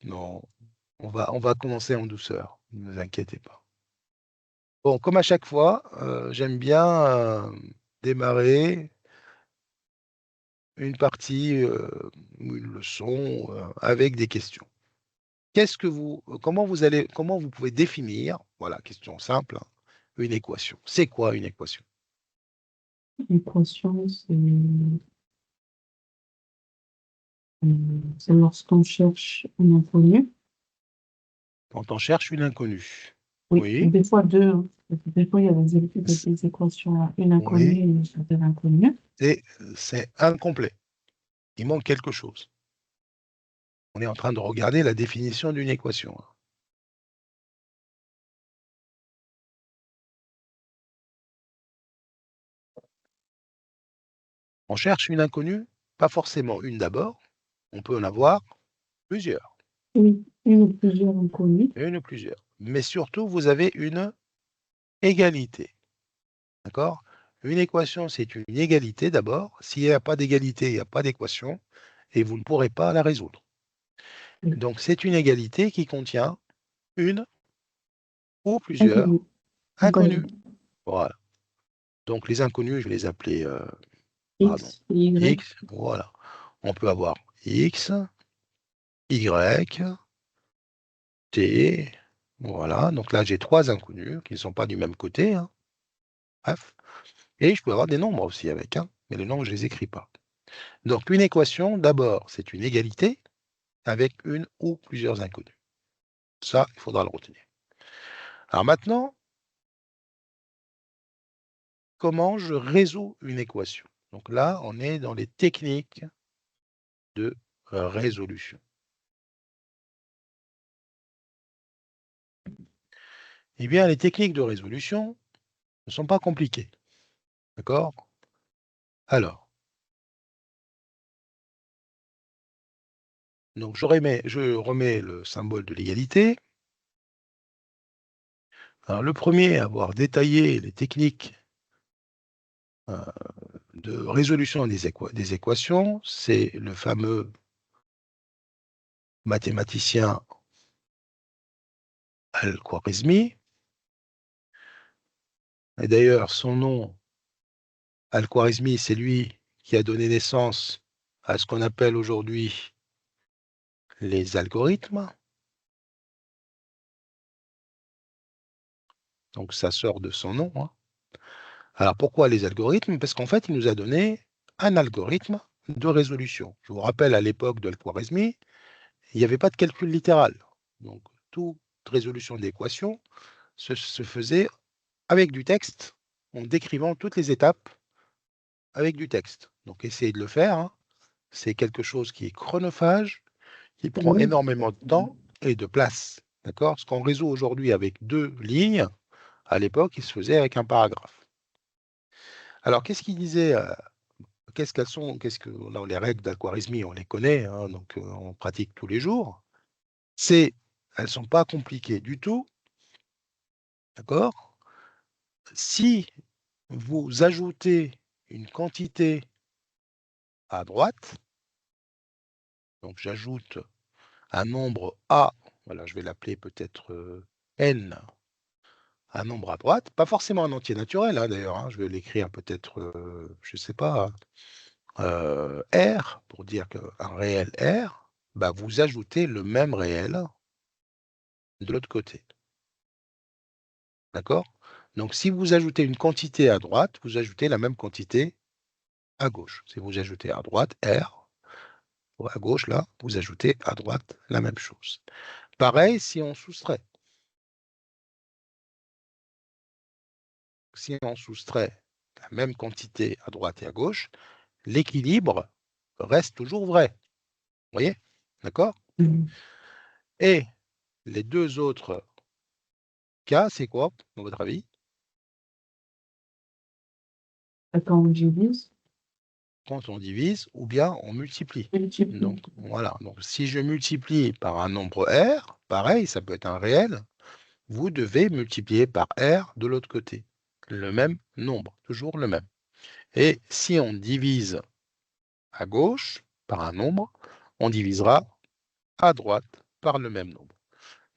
Non, on va commencer en douceur. Ne vous inquiétez pas. Bon, comme à chaque fois, j'aime bien démarrer une partie ou une leçon avec des questions. Comment vous pouvez définir, voilà, question simple, hein, une équation? C'est quoi une équation? L'équation, c'est lorsqu'on cherche un inconnu. Quand on cherche une inconnue. Oui, Oui, des fois deux, hein. Des fois, il y a c- des équations à une inconnue oui, et une certaine inconnue. c'est incomplet. Il manque quelque chose. On est en train de regarder la définition d'une équation, hein. On cherche une inconnue, pas forcément une d'abord, on peut en avoir plusieurs, Oui, une ou plusieurs inconnues. une ou plusieurs. Mais surtout, vous avez une égalité. D'accord? Une équation, c'est une égalité d'abord. S'il n'y a pas d'égalité, il n'y a pas d'équation et vous ne pourrez pas la résoudre. Oui, Donc, c'est une égalité qui contient une ou plusieurs inconnues. inconnues. Inconnues. Voilà. Donc, les inconnus, je vais les appeler pardon, X et Y. X. Voilà. On peut avoir X, Y, T. Voilà. Donc là, j'ai trois inconnus qui ne sont pas du même côté, hein. Bref. Et je peux avoir des nombres aussi avec, hein, mais les nombres, je ne les écris pas. Donc, une équation, d'abord, c'est une égalité avec une ou plusieurs inconnus. Ça, il faudra le retenir. Alors maintenant, comment je résous une équation? Donc là, on est dans les techniques de résolution. Eh bien, les techniques de résolution ne sont pas compliquées. D'accord? Alors, donc je remets le symbole de l'égalité. Alors, le premier à avoir détaillé les techniques euh, de résolution des équations, c'est le fameux mathématicien Al-Khwarizmi. Et d'ailleurs, son nom, Al-Khwarizmi, c'est lui qui a donné naissance à ce qu'on appelle aujourd'hui les algorithmes. Donc, ça sort de son nom, hein. Alors, pourquoi les algorithmes? Parce qu'en fait, il nous a donné un algorithme de résolution. Je vous rappelle, à l'époque de Al-Khwarizmi, il n'y avait pas de calcul littéral. Donc, toute résolution d'équation se faisait avec du texte, en décrivant toutes les étapes avec du texte. Donc, essayez de le faire, hein. C'est quelque chose qui est chronophage, qui prend Oui. énormément de temps et de place. D'accord? Ce qu'on résout aujourd'hui avec deux lignes, à l'époque, il se faisait avec un paragraphe. Alors, qu'est-ce qu'il disait qu'est-ce qu'elles sont là, les règles d'Al-Khwarizmi, on les connaît, hein, donc on pratique tous les jours. Elles ne sont pas compliquées du tout, d'accord? Si vous ajoutez une quantité à droite, donc j'ajoute un nombre A, voilà, je vais l'appeler peut-être N, un nombre à droite, pas forcément un entier naturel, hein, d'ailleurs, hein, je vais l'écrire peut-être, je ne sais pas, R, pour dire qu'un réel R, bah, vous ajoutez le même réel de l'autre côté. D'accord? Donc, si vous ajoutez une quantité à droite, vous ajoutez la même quantité à gauche. Si vous ajoutez à droite R, à gauche, là, vous ajoutez à droite la même chose. Pareil si on soustrait. Si on soustrait la même quantité à droite et à gauche, l'équilibre reste toujours vrai. Vous voyez? D'accord? Et les deux autres cas, c'est quoi, à votre avis? Quand on divise, Quand on divise ou bien on multiplie. on multiplie. Donc voilà, donc si je multiplie par un nombre R, pareil, ça peut être un réel, vous devez multiplier par R de l'autre côté. Le même nombre, toujours le même. Et si on divise à gauche par un nombre, on divisera à droite par le même nombre.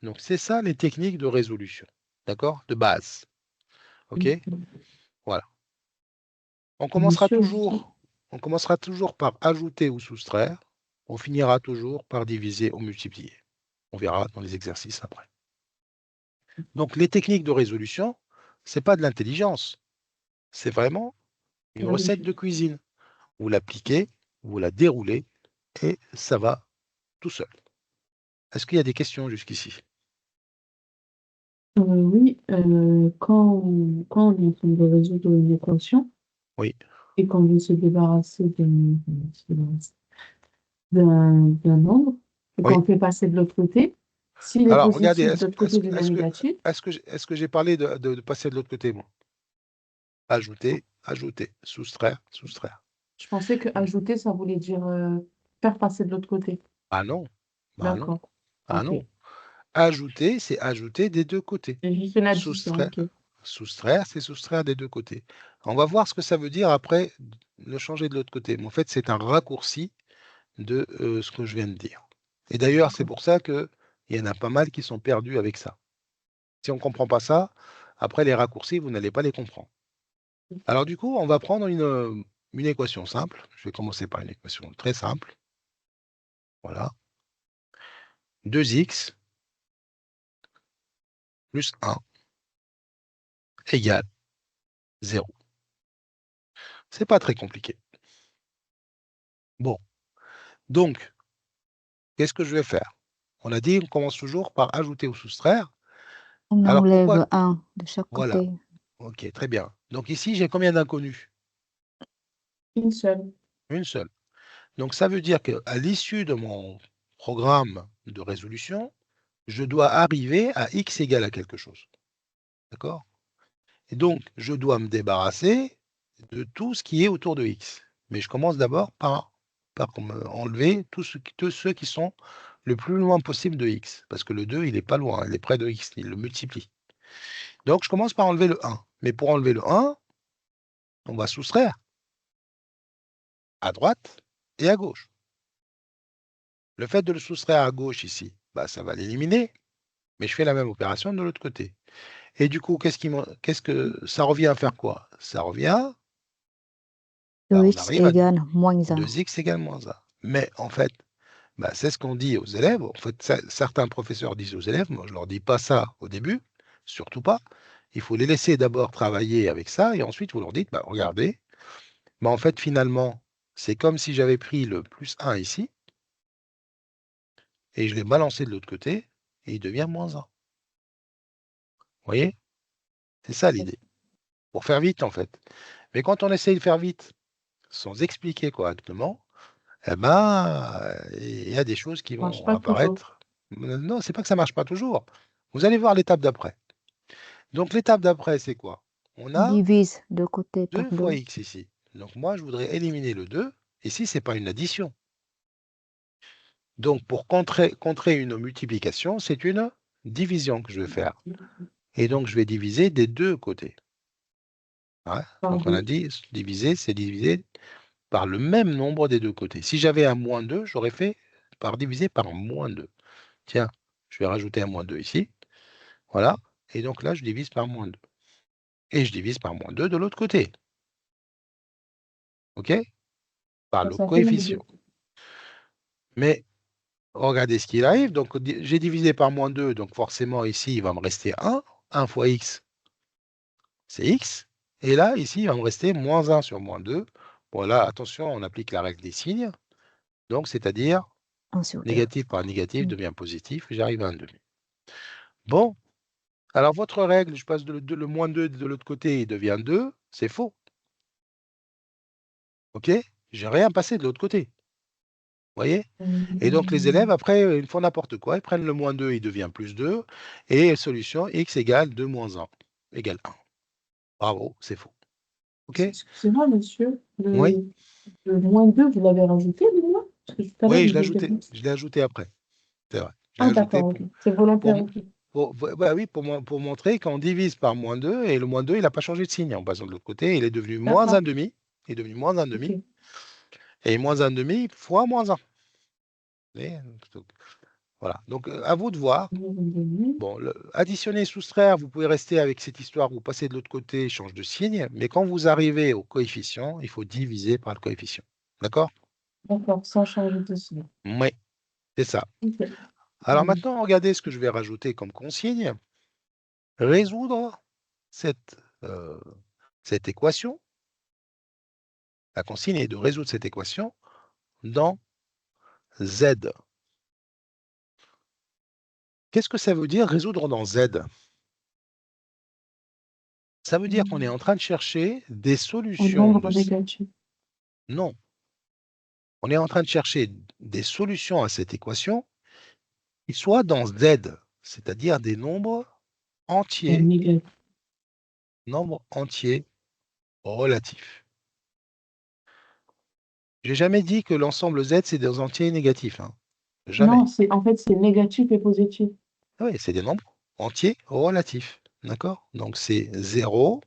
Donc c'est ça les techniques de résolution, d'accord? De base. OK? Voilà. On commencera Monsieur, toujours par ajouter ou soustraire. On finira toujours par diviser ou multiplier. On verra dans les exercices après. Donc les techniques de résolution, c'est pas de l'intelligence. C'est vraiment une recette de cuisine. Vous l'appliquez, vous la déroulez et ça va tout seul. Est-ce qu'il y a des questions jusqu'ici? oui, quand on est en train de résoudre une équation Oui. et qu'on veut se débarrasser d'un nombre, et Oui. qu'on fait passer de l'autre côté, s'il est Alors, regardez, positif, de l'autre côté, devient négatif. est-ce que j'ai parlé de passer de l'autre côté, moi? Ajouter, ajouter, soustraire, soustraire. Je pensais que ajouter, ça voulait dire faire passer de l'autre côté. Ah non, bah non, D'accord. ah Ok. non. Ajouter, c'est ajouter des deux côtés. C'est juste une addition. Soustraire, Ok. soustraire, c'est soustraire des deux côtés. On va voir ce que ça veut dire après le changer de l'autre côté. Mais en fait, c'est un raccourci de ce que je viens de dire. Et d'ailleurs, c'est pour ça qu'il y en a pas mal qui sont perdus avec ça. Si on ne comprend pas ça, après les raccourcis, vous n'allez pas les comprendre. Alors du coup, on va prendre une équation simple. Je vais commencer par une équation très simple. Voilà. 2x plus 1 égale 0. C'est pas très compliqué. Bon, donc, qu'est-ce que je vais faire? On a dit, on commence toujours par ajouter ou soustraire. On Alors pourquoi? enlève un de chaque Voilà. côté. Ok, très bien. Donc ici, j'ai combien d'inconnus? Une seule. Une seule. Donc ça veut dire qu'à l'issue de mon programme de résolution, je dois arriver à x égale à quelque chose. D'accord? Et donc, je dois me débarrasser de tout ce qui est autour de x. Mais je commence d'abord par enlever tous ceux qui sont le plus loin possible de x. Parce que le 2, il n'est pas loin, il est près de x, il le multiplie. Donc, je commence par enlever le 1. Mais pour enlever le 1, on va soustraire à droite et à gauche. Le fait de le soustraire à gauche ici, bah, ça va l'éliminer. Mais je fais la même opération de l'autre côté. Et du coup, qu'est-ce que ça revient à faire quoi? Ça revient, bah, on 2x arrive à égale moins 1. 2x égale moins 1. Mais en fait, bah, c'est ce qu'on dit aux élèves. En fait, certains professeurs disent aux élèves, moi je ne leur dis pas ça au début, surtout pas. Il faut les laisser d'abord travailler avec ça et ensuite vous leur dites, bah, regardez, bah, en fait finalement, c'est comme si j'avais pris le plus 1 ici et je l'ai balancé de l'autre côté et il devient moins 1. Vous voyez? C'est ça l'idée. Pour faire vite en fait. Mais quand on essaye de faire vite sans expliquer correctement, eh ben, il y a des choses qui Ça marche vont pas toujours. apparaître. Non, c'est pas que ça marche pas toujours. Vous allez voir l'étape d'après. Donc l'étape d'après, c'est quoi? on a divise de côté 2 par fois 2. x ici. Donc moi, je voudrais éliminer le 2. Ici, ce n'est pas une addition. Donc pour contrer une multiplication, c'est une division que je vais faire. Et donc, je vais diviser des deux côtés. Ouais. Donc on a dit diviser, c'est diviser par le même nombre des deux côtés. Si j'avais un moins 2, j'aurais fait diviser par moins 2. Tiens, je vais rajouter un moins 2 ici. Voilà. Et donc là, je divise par moins 2. Et je divise par moins 2 de l'autre côté. OK? Par le Ça fait moins 2. coefficient. Mais regardez ce qu'il arrive. Donc, j'ai divisé par moins 2. Donc, forcément, ici, il va me rester 1. 1 fois x, c'est x. Et là, ici, il va me rester moins 1 sur moins 2. Bon, là, attention, on applique la règle des signes. Donc, c'est-à-dire, 1 sur 2. négatif par négatif devient positif. J'arrive à 1,5. Bon. Alors, votre règle, je passe le moins 2 de l'autre côté, il devient 2. C'est faux. OK? J'ai rien passé de l'autre côté. Vous voyez? Et donc, les élèves, après, ils font n'importe quoi. Ils prennent le moins 2, il devient plus 2. Et solution, x égale 2 moins 1 égale 1. Bravo, c'est faux. OK? Excusez-moi, monsieur. Oui, Le moins 2, vous l'avez rajouté, le moins? Parce que tout à l'heure, oui, il était plus. je l'ai ajouté après. C'est vrai. Je l'ai Ah, ajouté d'accord, ok. C'est volontaire, ok. oui, pour montrer qu'on divise par moins 2, et le moins 2, il n'a pas changé de signe. En passant de l'autre côté, il est devenu moins D'accord, 1,5. Il est devenu moins 1,5. ok. Et moins 1,5 fois moins 1. Vous voyez? Donc, voilà. Donc, à vous de voir. Bon, additionner, soustraire, vous pouvez rester avec cette histoire, vous passez de l'autre côté, change de signe, mais quand vous arrivez au coefficient, il faut diviser par le coefficient. D'accord? D'accord, sans changer de signe. Oui, c'est ça. Ok. Alors maintenant, regardez ce que je vais rajouter comme consigne. Résoudre cette équation. La consigne est de résoudre cette équation dans Z. Qu'est-ce que ça veut dire résoudre dans Z? Ça veut dire qu'on est en train de chercher des En solutions nombre négatif. Non. On est en train de chercher des solutions à cette équation qui soient dans Z, c'est-à-dire des nombres entiers, Négatif. relatifs. J'ai jamais dit que l'ensemble Z, c'est des entiers négatifs. Hein. Jamais. Non, en fait, c'est négatif et positif. Ah oui, c'est des nombres entiers relatifs. D'accord? Donc, c'est 0,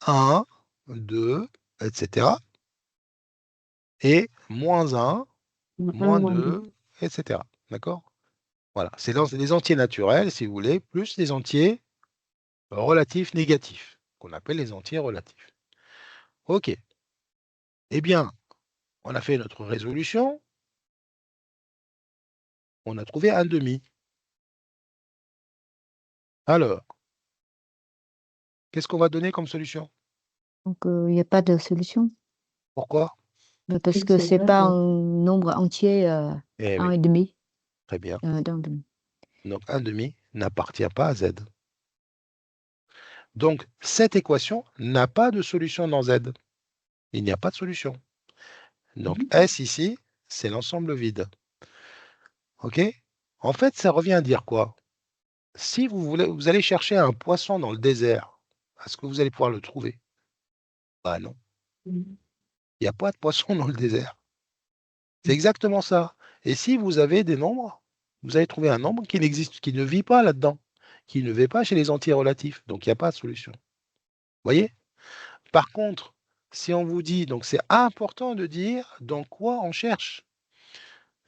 1, 2, etc. Et moins 1, 1, moins moins 2. 2, etc. D'accord? Voilà. C'est des entiers naturels, si vous voulez, plus des entiers relatifs négatifs, qu'on appelle les entiers relatifs. OK. Eh bien, on a fait notre résolution. On a trouvé 1,5. Alors, qu'est-ce qu'on va donner comme solution? Donc, il n'y a pas de solution. Pourquoi? Parce Oui, que c'est c'est vrai pas que- un nombre entier, Eh oui, 1,5. très bien. Donc, Donc, 1,5 n'appartient pas à Z. Donc, cette équation n'a pas de solution dans Z. Il n'y a pas de solution. Donc, S ici, c'est l'ensemble vide. OK? En fait, ça revient à dire quoi? Si vous allez chercher un poisson dans le désert, est-ce que vous allez pouvoir le trouver? Bah non, il n'y a pas de poisson dans le désert. C'est exactement ça. Et si vous avez des nombres, vous allez trouver un nombre qui n'existe, qui ne vit pas là-dedans, qui ne vit pas chez les entiers relatifs. Donc, il n'y a pas de solution. Vous voyez? Par contre, si on vous dit, donc c'est important de dire dans quoi on cherche,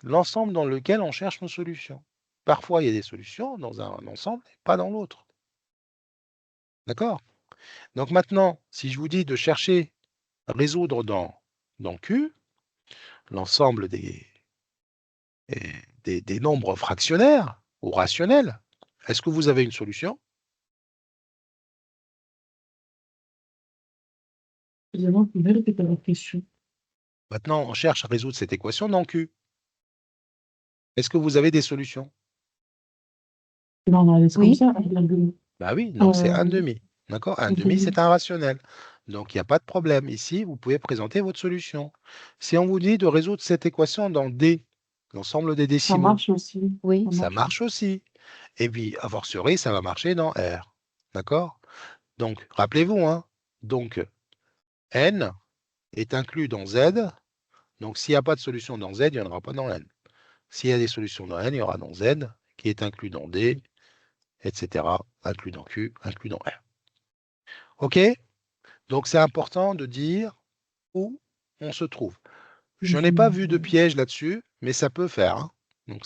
l'ensemble dans lequel on cherche nos solutions. Parfois, il y a des solutions dans un ensemble et pas dans l'autre. D'accord? Donc maintenant, si je vous dis de chercher à résoudre dans Q, l'ensemble des nombres fractionnaires ou rationnels, est-ce que vous avez une solution? Excusez-moi, vous pouvez répéter la question. Maintenant, on cherche à résoudre cette équation dans Q. Est-ce que vous avez des solutions? Non, on la laisse comme oui, ça, 1,5. Bah oui, donc c'est 1,5. D'accord? 1,5, Mhm. c'est un rationnel. Donc, il n'y a pas de problème. Ici, vous pouvez présenter votre solution. Si on vous dit de résoudre cette équation dans D, l'ensemble des Ça décimaux, marche aussi. oui. ça marche aussi. Et puis, a fortiori, ça va marcher dans R. D'accord? Donc, rappelez-vous, hein, donc n est inclus dans z. Donc, s'il n'y a pas de solution dans z, il n'y en aura pas dans n. S'il y a des solutions dans n, il y aura dans z, qui est inclus dans d, etc., inclus dans q, inclus dans r. OK? Donc, c'est important de dire où on se trouve. Je n'ai pas vu de piège là-dessus, mais ça peut faire, hein. Donc,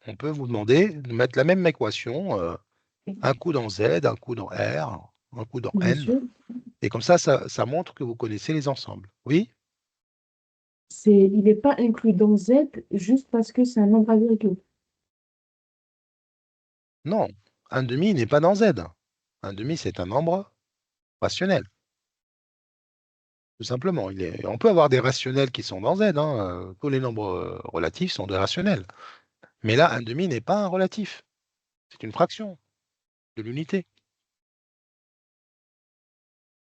on peut vous demander de mettre la même équation, un coup dans z, un coup dans r, un coup dans Bien n. sûr. Et comme ça montre que vous connaissez les ensembles. Oui? Il n'est pas inclus dans Z juste parce que c'est un nombre à virgule. Non, un demi n'est pas dans z. Un demi, c'est un nombre rationnel. Tout simplement. On peut avoir des rationnels qui sont dans z. Hein. Tous les nombres relatifs sont des rationnels. Mais là, un demi n'est pas un relatif. C'est une fraction de l'unité.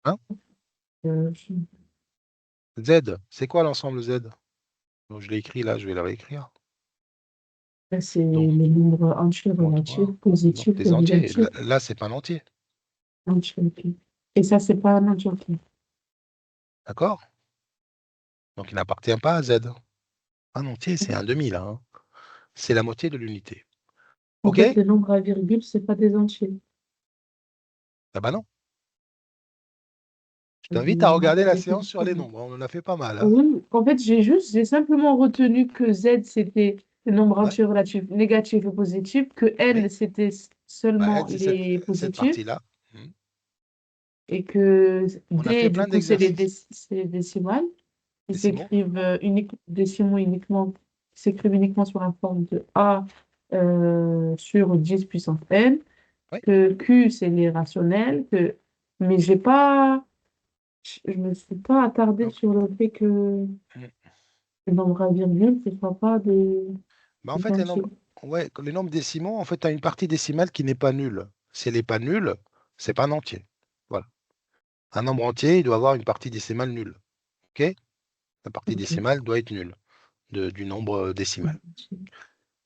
Hein? Je- Z, c'est quoi l'ensemble Z? Donc, je l'ai écrit là, je vais le réécrire. Là, c'est Donc, les nombres entiers, moins relatifs, 3, donc positifs des et entiers. négatifs. Là, c'est pas un entier. Entiers, ok. Et ça, c'est pas un entier, ok. D'accord? Donc, il n'appartient pas à Z. Un entier, c'est un demi, là. Hein. C'est la moitié de l'unité. En OK? fait, les nombres à virgule, c'est pas des entiers. Ah bah non. Je t'invite à regarder la séance sur les nombres. On en a fait pas mal. Hein. Oui, en fait, j'ai simplement retenu que Z, c'était les nombres Ouais, entiers relatifs négatifs et positifs, que oui. N, c'était Bah, seulement N, c'est les cette positifs, partie-là. Hmm. et que On a D, fait du plein coup, d'exercices. c'est les décimales. Ils Décimaux. s'écrivent décimaux uniquement, s'écrivent uniquement sur la forme de A sur 10 puissance N, Oui. que Q, c'est les rationnels, mais je me suis pas attardée Donc, sur le fait que hmm. les nombres à virgule, ce ne soient pas Bah, en des fait, entiers. ouais, les nombres décimaux, en fait, tu as une partie décimale qui n'est pas nulle. Si elle n'est pas nulle, c'est pas un entier. Voilà. Un nombre entier, il doit avoir une partie décimale nulle. OK? La partie Ok. décimale doit être nulle du nombre décimal.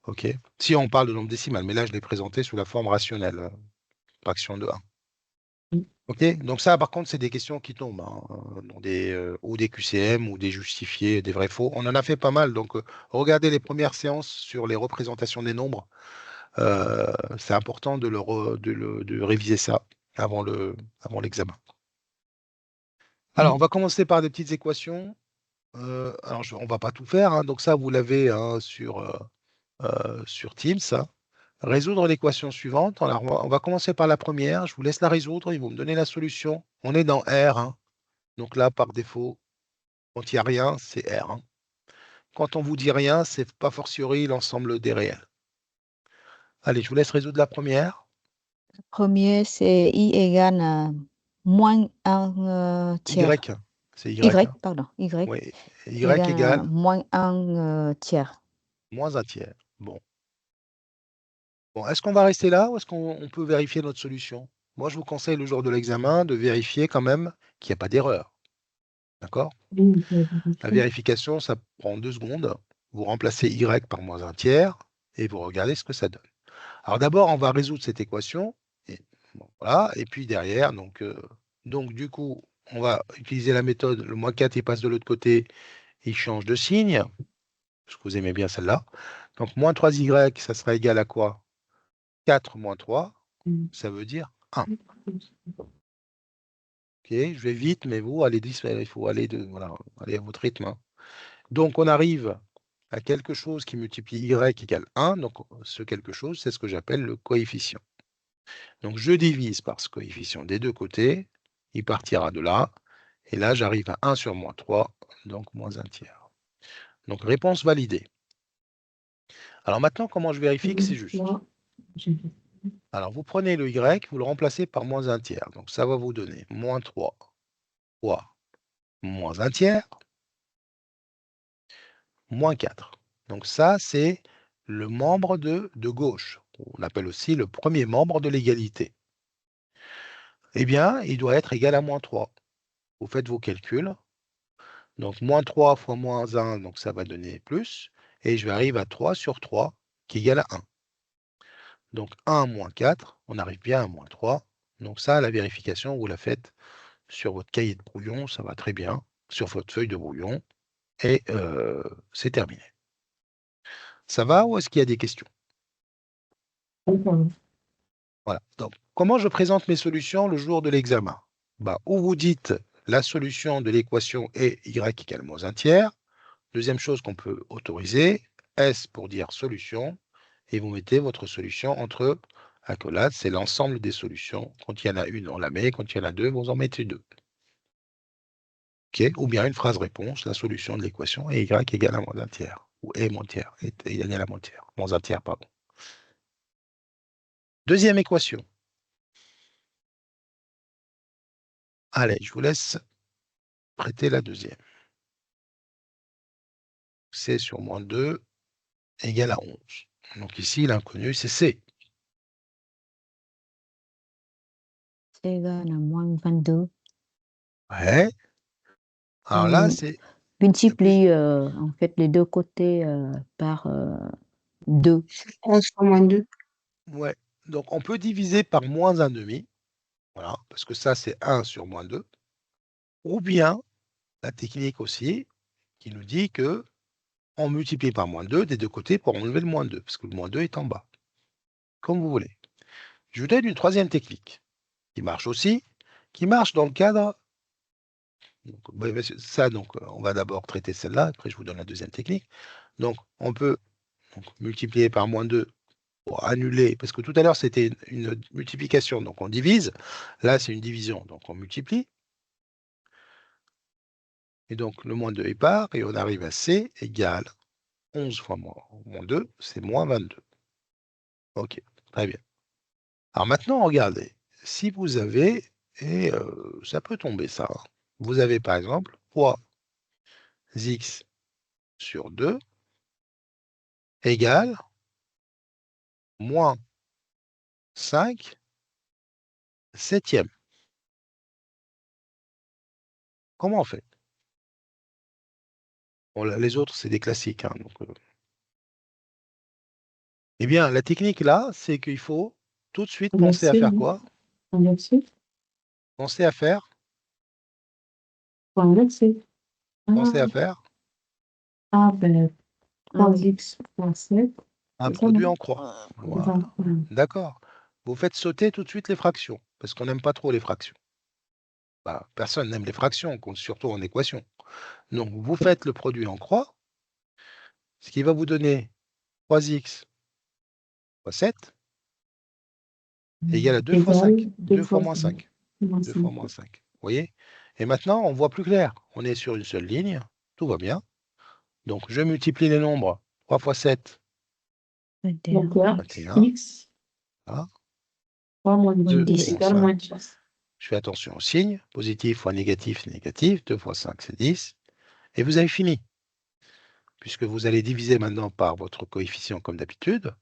OK? Si on parle de nombre décimal, mais là, je l'ai présenté sous la forme rationnelle, fraction de 1. OK? Donc ça, par contre, c'est des questions qui tombent, hein, dans ou des QCM ou des justifiés, des vrais faux. On en a fait pas mal. Donc, regardez les premières séances sur les représentations des nombres. C'est important de réviser ça avant l'examen. Alors, on va commencer par des petites équations. Alors, on ne va pas tout faire, hein, donc ça, vous l'avez hein, sur Teams. Hein. Résoudre l'équation suivante. Alors, on va commencer par la première. Je vous laisse la résoudre et vous me donnez la solution. On est dans R. Hein. Donc là, par défaut, quand il n'y a rien, c'est R. Hein. Quand on vous dit rien, c'est pas fortiori l'ensemble des réels. Allez, je vous laisse résoudre la première. Premier, c'est I égale à moins 1 tiers. Y, c'est Y. Y, Hein. pardon. Y Oui, Y égale à égale moins 1 tiers. moins un tiers. Bon. Bon, est-ce qu'on va rester là ou est-ce qu'on peut vérifier notre solution? Moi, je vous conseille le jour de l'examen de vérifier quand même qu'il n'y a pas d'erreur. D'accord? Oui, La vérification, ça prend 2 secondes. Vous remplacez Y par moins un tiers et vous regardez ce que ça donne. Alors d'abord, on va résoudre cette équation. Et, bon, voilà. Et puis derrière, donc du coup, on va utiliser la méthode, le moins 4, il passe de l'autre côté, il change de signe. Parce que vous aimez bien celle-là. Donc moins 3Y, ça sera égal à quoi? 4 moins 3, ça veut dire 1. OK, je vais vite, mais vous, allez il faut aller voilà, aller à votre rythme. Hein. Donc, on arrive à quelque chose qui multiplie y égale 1. Donc, ce quelque chose, c'est ce que j'appelle le coefficient. Donc, je divise par ce coefficient des deux côtés. Il partira de là. Et là, j'arrive à 1 sur moins 3, donc moins un tiers. Donc, réponse validée. Alors maintenant, comment je vérifie que c'est juste? Alors, vous prenez le y, vous le remplacez par moins un tiers. Donc, ça va vous donner moins 3 fois moins un tiers, moins 4. Donc ça, c'est le membre de gauche. On appelle aussi le premier membre de l'égalité. Eh bien, il doit être égal à moins 3. Vous faites vos calculs. Donc, moins 3 fois moins 1, donc ça va donner plus. Et je vais arriver à 3 sur 3, qui est égal à 1. Donc, 1 moins 4, on arrive bien à moins 3. Donc ça, la vérification, vous la faites sur votre cahier de brouillon, ça va très bien, sur votre feuille de brouillon, et c'est terminé. Ça va ou est-ce qu'il y a des questions? D'accord. Voilà. Donc, comment je présente mes solutions le jour de l'examen? Bah, ou vous dites la solution de l'équation est y égale moins un tiers. Deuxième chose qu'on peut autoriser, S pour dire solution, et vous mettez votre solution entre accolades, c'est l'ensemble des solutions. Quand il y en a une, on la met, quand il y en a deux, vous en mettez deux. Ok. Ou bien une phrase réponse, la solution de l'équation est y égale à moins un tiers, ou est moins tiers, est égal à moins tiers, moins un tiers, pardon. Deuxième équation. Allez, je vous laisse prêter la deuxième. C sur moins 2 égale à 11. Donc ici, l'inconnu, c'est C. C'est égal à moins 22. Ouais. Alors là, On c'est... multiplie en fait les deux côtés par 2. 11 fois moins 2. Ouais. Donc on peut diviser par moins un demi. Voilà, parce que ça, c'est 1 sur moins 2. Ou bien, la technique aussi, qui nous dit que on multiplie par moins 2 des deux côtés pour enlever le moins 2, parce que le moins 2 est en bas. Comme vous voulez. Je vous donne une troisième technique, qui marche aussi, qui marche dans le cadre... Donc, ça, donc, on va d'abord traiter celle-là, après je vous donne la deuxième technique. Donc, on peut multiplier par moins 2 pour annuler, parce que tout à l'heure, c'était une multiplication, donc on divise. Là, c'est une division, donc on multiplie. Et donc, le moins 2 est part, et on arrive à C égale 11 fois moins 2, c'est moins 22. OK, très bien. Alors maintenant, regardez, si vous avez, et ça peut tomber ça, hein. Vous avez par exemple fois x sur 2 égale moins 5 septième. Comment on fait? Bon, les autres, c'est des classiques, hein, donc, eh bien, la technique là, c'est qu'il faut tout de suite penser à Inverser, faire non? quoi? Inverser? Penser à faire? Faut inverser. Penser à faire Ben, Ah oui. 3x fois 7. un C'est ça, produit non? en croix. C'est Voilà. ça. Ouais. D'accord. Vous faites sauter tout de suite les fractions, parce qu'on n'aime pas trop les fractions. Bah, personne n'aime les fractions, surtout en équation. Donc, vous faites le produit en croix, ce qui va vous donner 3x fois 7 égale à 2 fois 5. 2 fois moins 5. 2 fois moins 5. Vous voyez? Et maintenant, on voit plus clair. On est sur une seule ligne, tout va bien. Donc, je multiplie les nombres. 3 fois 7, 21. 21. X, Voilà. 3 moins 2 10. égale moins 10. Je fais attention au signe. Positif fois négatif, c'est négatif. 2 fois 5, c'est 10. Et vous avez fini. Puisque vous allez diviser maintenant par votre coefficient comme d'habitude.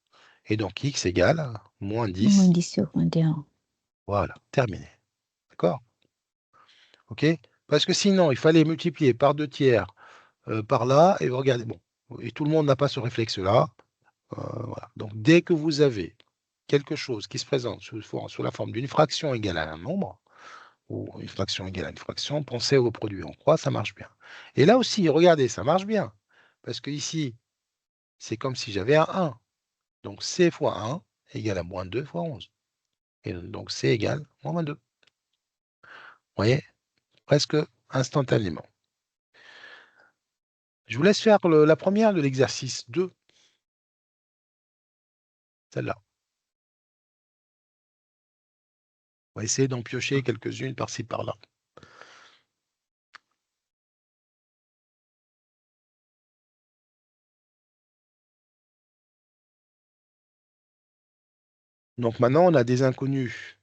Et donc, x égale moins 10. Moins 10 sur 21. Voilà, terminé. D'accord? OK? Parce que sinon, il fallait multiplier par 2 tiers par là. Et vous regardez, bon, et tout le monde n'a pas ce réflexe-là. Voilà. Donc, dès que vous avez quelque chose qui se présente sous la forme d'une fraction égale à un nombre, ou une fraction égale à une fraction, pensez au produit en croix, ça marche bien. Et là aussi, regardez, ça marche bien. Parce que ici, c'est comme si j'avais un 1. Donc, c fois 1 égale à moins 2 fois 11. Et donc, c égale moins 22. Vous voyez? Presque instantanément. Je vous laisse faire la première de l'exercice 2. Celle-là. On va essayer d'en piocher quelques-unes par-ci, par-là. Donc maintenant, on a des inconnus.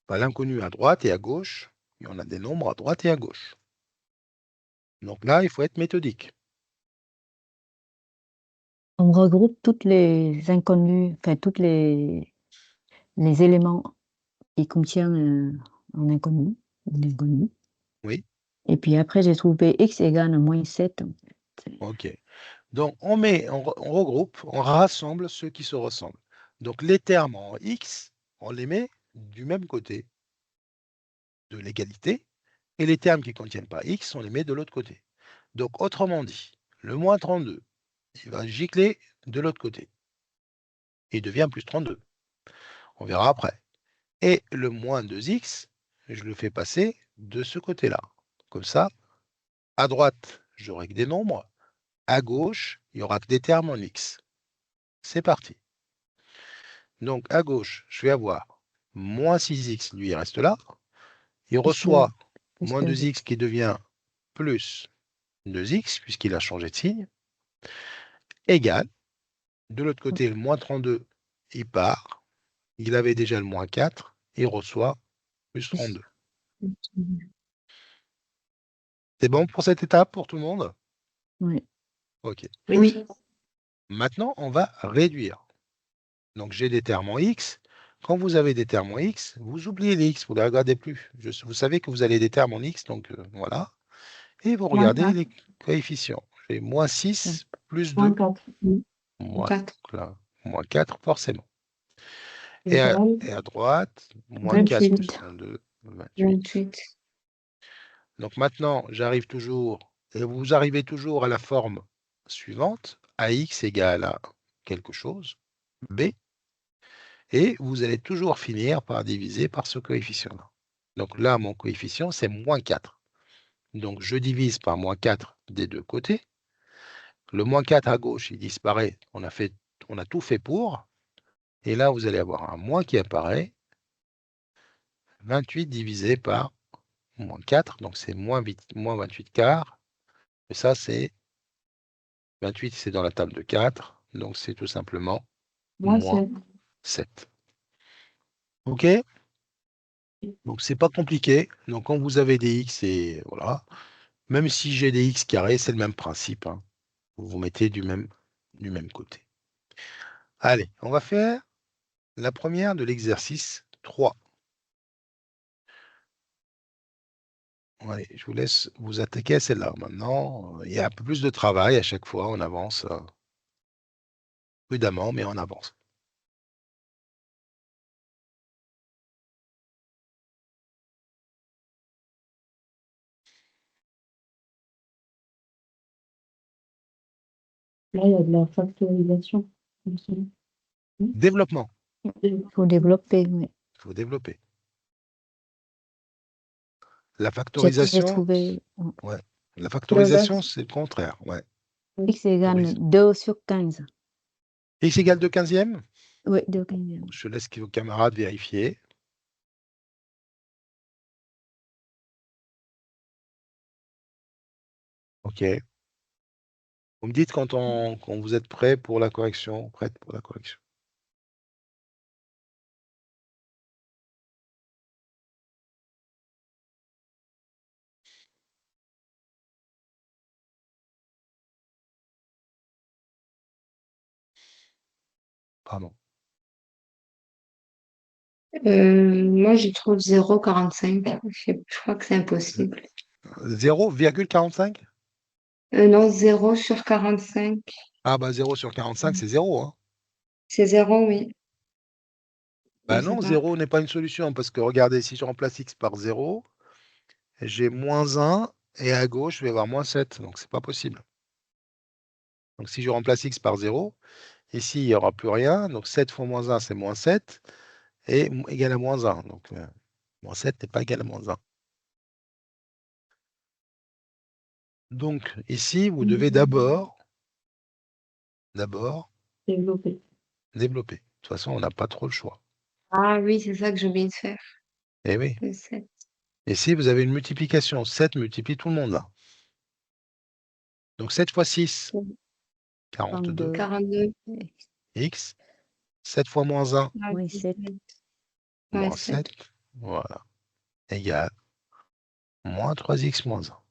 Enfin, l'inconnu à droite et à gauche, et on a des nombres à droite et à gauche. Donc là, il faut être méthodique. On regroupe toutes les inconnus, enfin tous les éléments qui contiennent un inconnu, une inconnue. Oui, Et puis après, j'ai trouvé x égale à moins 7. ok. Donc on regroupe, on rassemble ceux qui se ressemblent. Donc les termes en x, on les met du même côté de l'égalité, et les termes qui ne contiennent pas x, on les met de l'autre côté. Donc, autrement dit, le moins 32, il va gicler de l'autre côté. Il devient plus 32. On verra après. Et le moins 2x, je le fais passer de ce côté-là. Comme ça, à droite, j'aurai que des nombres. À gauche, il n'y aura que des termes en x. C'est parti. Donc, à gauche, je vais avoir moins 6x, lui, il reste là. Il reçoit plus moins 2x. 2x qui devient plus 2x, puisqu'il a changé de signe, égal. De l'autre côté, le moins 32, il part. Il avait déjà le moins 4, il reçoit plus 32. C'est bon pour cette étape, pour tout le monde? Oui. OK. Oui. Maintenant, on va réduire. Donc, j'ai des termes en x. Quand vous avez des termes en x, vous oubliez les x, vous ne les regardez plus. Vous savez que vous avez des termes en x, donc voilà. Et vous Moins regardez 4. les coefficients. J'ai moins 6 plus 2, Moins 4. moins, 4. là, moins 4, forcément. Et à droite, moins 4 28. plus 32, 28. 28. Donc maintenant, j'arrive toujours, et vous arrivez toujours à la forme suivante, ax égale à quelque chose, b, et vous allez toujours finir par diviser par ce coefficient-là. Donc là, mon coefficient, c'est moins 4. Donc je divise par moins 4 des deux côtés. Le moins 4 à gauche, il disparaît. On a tout fait pour. Et là, vous allez avoir un moins qui apparaît. 28 divisé par moins 4. Donc c'est moins 28 quarts. Et ça, c'est 28, c'est dans la table de 4. Donc c'est tout simplement Moins moins 7. 7. OK? Donc c'est pas compliqué. Donc quand vous avez des x, et voilà. Même si j'ai des x carrés, c'est le même principe, hein. Vous mettez du même côté. Allez, on va faire la première de l'exercice 3. Allez, je vous laisse vous attaquer à celle-là. Maintenant, il y a un peu plus de travail à chaque fois. On avance prudemment, mais on avance. Là, il y a de la factorisation. Développement. Il faut développer, oui. Il faut développer. La J'ai factorisation, trouvé ouais. La factorisation, c'est le contraire. Ouais. x égale 2 sur 15. X égale 2 quinzièmes? Oui, 2 quinzièmes. Je laisse vos camarades vérifier. OK. Vous me dites quand vous êtes prêt pour la correction, prête pour la correction. Pardon. Moi, je trouve 0,45. Je crois que c'est impossible. 0,45? Non, 0 sur 45. Ah bah 0 sur 45, c'est 0, hein. C'est 0, oui. Bah Je sais non, pas. 0 n'est pas une solution parce que regardez, si je remplace x par 0, j'ai moins 1 et à gauche, je vais avoir moins 7. Donc c'est pas possible. Donc si je remplace x par 0, ici, il n'y aura plus rien. Donc 7 fois moins 1, c'est moins 7 et égal à moins 1. Donc moins 7 n'est pas égal à moins 1. Donc ici, vous devez d'abord Développer. développer. De toute façon, on n'a pas trop le choix. Ah oui, c'est ça que j'ai oublié de faire. Eh oui. Le 7. Et si vous avez une multiplication, 7 multiplie tout le monde là. Donc 7 fois 6, 42. 42. X. 7 fois moins 1, Oui, 7. moins 7. 7. Voilà. Égal. Moins 3x moins 1.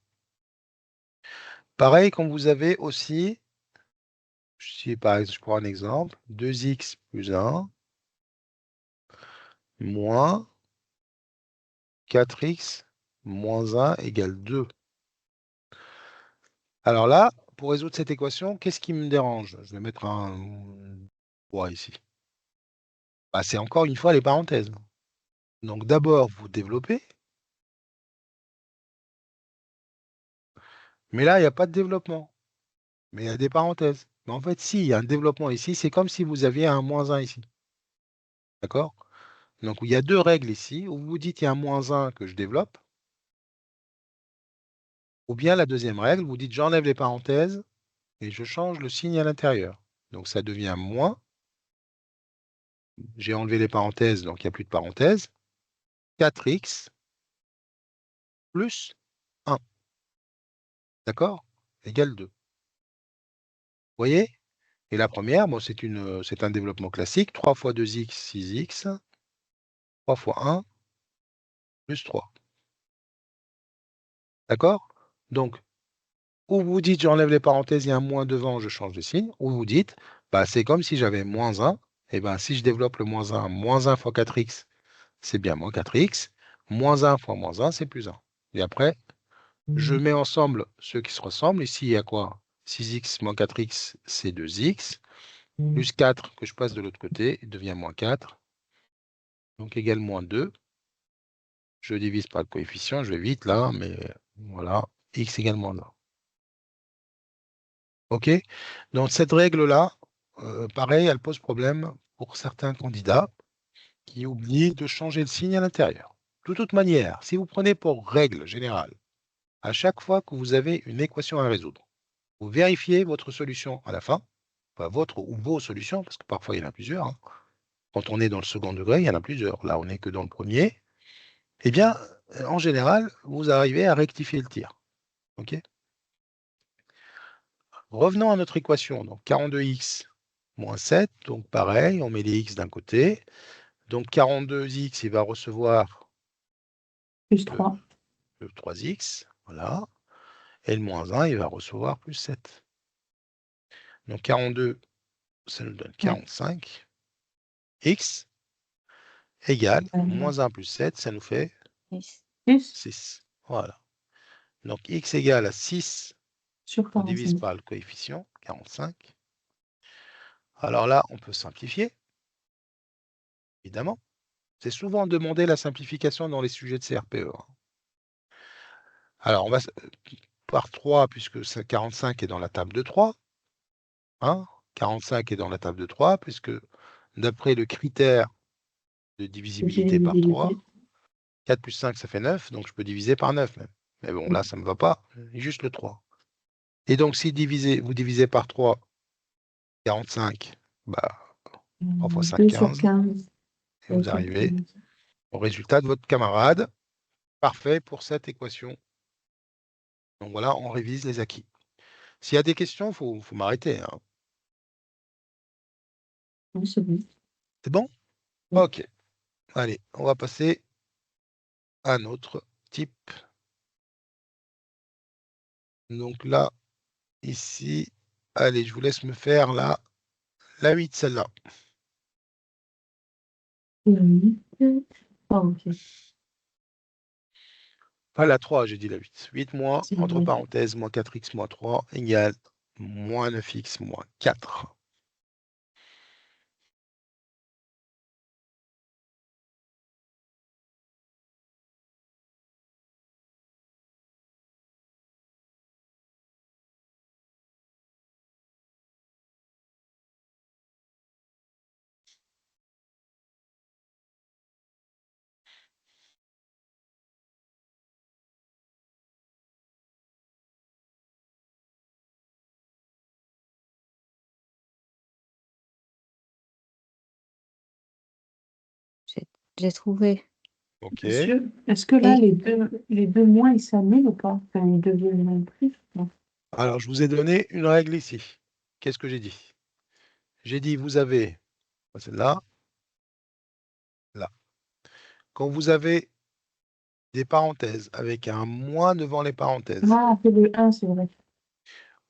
Pareil, quand vous avez aussi, si par exemple, je prends un exemple, 2x plus 1 moins 4x moins 1 égale 2. Alors là, pour résoudre cette équation, qu'est-ce qui me dérange? Je vais mettre un poids ici. Bah, c'est encore une fois les parenthèses. Donc d'abord, vous développez. Mais là, il n'y a pas de développement. Mais il y a des parenthèses. Mais en fait, si, il y a un développement ici. C'est comme si vous aviez un -1 ici. D'accord? Donc, il y a deux règles ici. Où vous dites il y a un -1 que je développe. Ou bien la deuxième règle, vous dites j'enlève les parenthèses et je change le signe à l'intérieur. Donc, ça devient moins. J'ai enlevé les parenthèses, donc il n'y a plus de parenthèses. 4x plus 1. D'accord? Égale 2. Vous voyez? Et la première, bon, c'est un développement classique. 3 fois 2x, 6x. 3 fois 1, plus 3. D'accord? Donc, ou vous dites j'enlève les parenthèses, il y a un moins devant, je change de signe. Ou vous dites, bah, c'est comme si j'avais -1. Et ben, si je développe le -1, -1 fois 4x, c'est bien moins 4x. -1 fois -1, c'est plus 1. Et après, je mets ensemble ceux qui se ressemblent. Ici, il y a quoi? 6x moins 4x, c'est 2x. Plus 4 que je passe de l'autre côté, il devient -4. Donc, égale -2. Je divise par le coefficient, je vais vite là, mais voilà, x égale -1. OK? Donc, cette règle-là, pareil, elle pose problème pour certains candidats qui oublient de changer le signe à l'intérieur. De toute manière, si vous prenez pour règle générale, à chaque fois que vous avez une équation à résoudre, vous vérifiez votre solution à la fin, enfin votre ou vos solutions, parce que parfois il y en a plusieurs. Hein. Quand on est dans le second degré, il y en a plusieurs. Là, on n'est que dans le premier. Eh bien, en général, vous arrivez à rectifier le tir. OK? Revenons à notre équation. Donc, 42x moins 7. Donc, pareil, on met les x d'un côté. Donc, 42x, il va recevoir Plus 3. le 3x. Voilà. Et le -1, il va recevoir plus 7. Donc, 42, ça nous donne 45. X égale -1 plus 7, ça nous fait 6. Voilà. Donc, x égale à 6. Sur On divise 45. par le coefficient, 45. Alors là, on peut simplifier, évidemment. C'est souvent demandé la simplification dans les sujets de CRPE. Hein. Alors, on va par 3, puisque 45 est dans la table de 3. Hein, 45 est dans la table de 3, puisque d'après le critère de divisibilité par 3, 4 plus 5, ça fait 9, donc je peux diviser par 9 même. Mais bon, là, ça ne me va pas, juste le 3. Et donc, si vous divisez par 3, 45, bah, 3 fois 5, 2 sur 15. 15. Et vous arrivez au résultat de votre camarade. Parfait pour cette équation. Donc voilà, on révise les acquis. S'il y a des questions, il faut m'arrêter. Hein. Oui, c'est bon. C'est bon? Oui. Ok. Allez, on va passer à un autre type. Donc là, ici, allez, je vous laisse me faire la 8, celle-là. Oui. Ah, ok. Pas la 3, j'ai dit la 8. 8 moins, C'est entre vrai. parenthèses, moins 4x moins 3 égale moins 9x moins 4. J'ai trouvé. Ok. Monsieur, est-ce que là, Et les deux moins, ils s'annulent ou pas? Enfin, ils deviennent moins plus? Non. Alors, je vous ai donné une règle ici. Qu'est-ce que j'ai dit? J'ai dit, vous avez, celle-là, là. Quand vous avez des parenthèses avec un moins devant les parenthèses, Ah, c'est le 1, c'est vrai.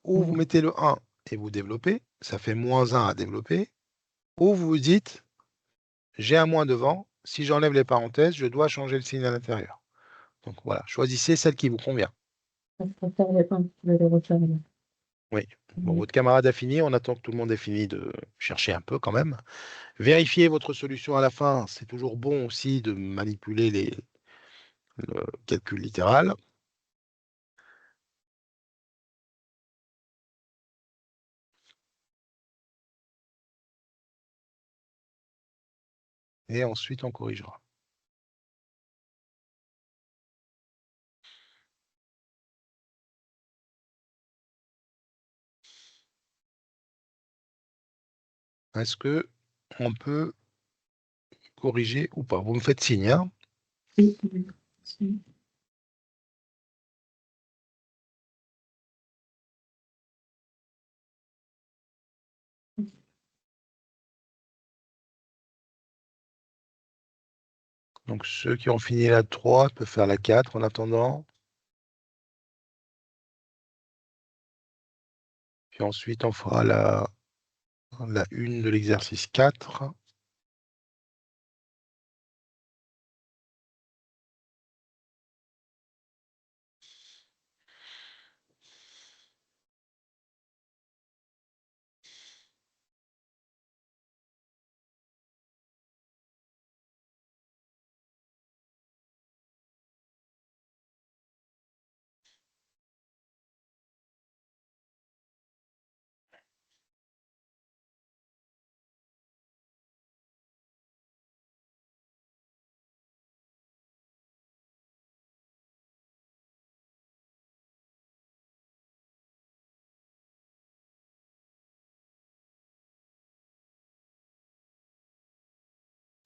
ou vous mettez le 1 et vous développez, ça fait -1 à développer, ou vous vous dites, j'ai un moins devant, si j'enlève les parenthèses, je dois changer le signe à l'intérieur. Donc voilà, choisissez celle qui vous convient. Je préfère le 1. Je vais le refaire là. Oui. Bon, votre camarade a fini. On attend que tout le monde ait fini de chercher un peu quand même. Vérifiez votre solution à la fin. C'est toujours bon aussi de manipuler le calcul littéral. Et ensuite, on corrigera. Est-ce que on peut corriger ou pas? Vous me faites signe, hein? Oui, oui. Si. Donc, ceux qui ont fini la 3 peuvent faire la 4 en attendant. Puis ensuite, on fera la 1 de l'exercice 4.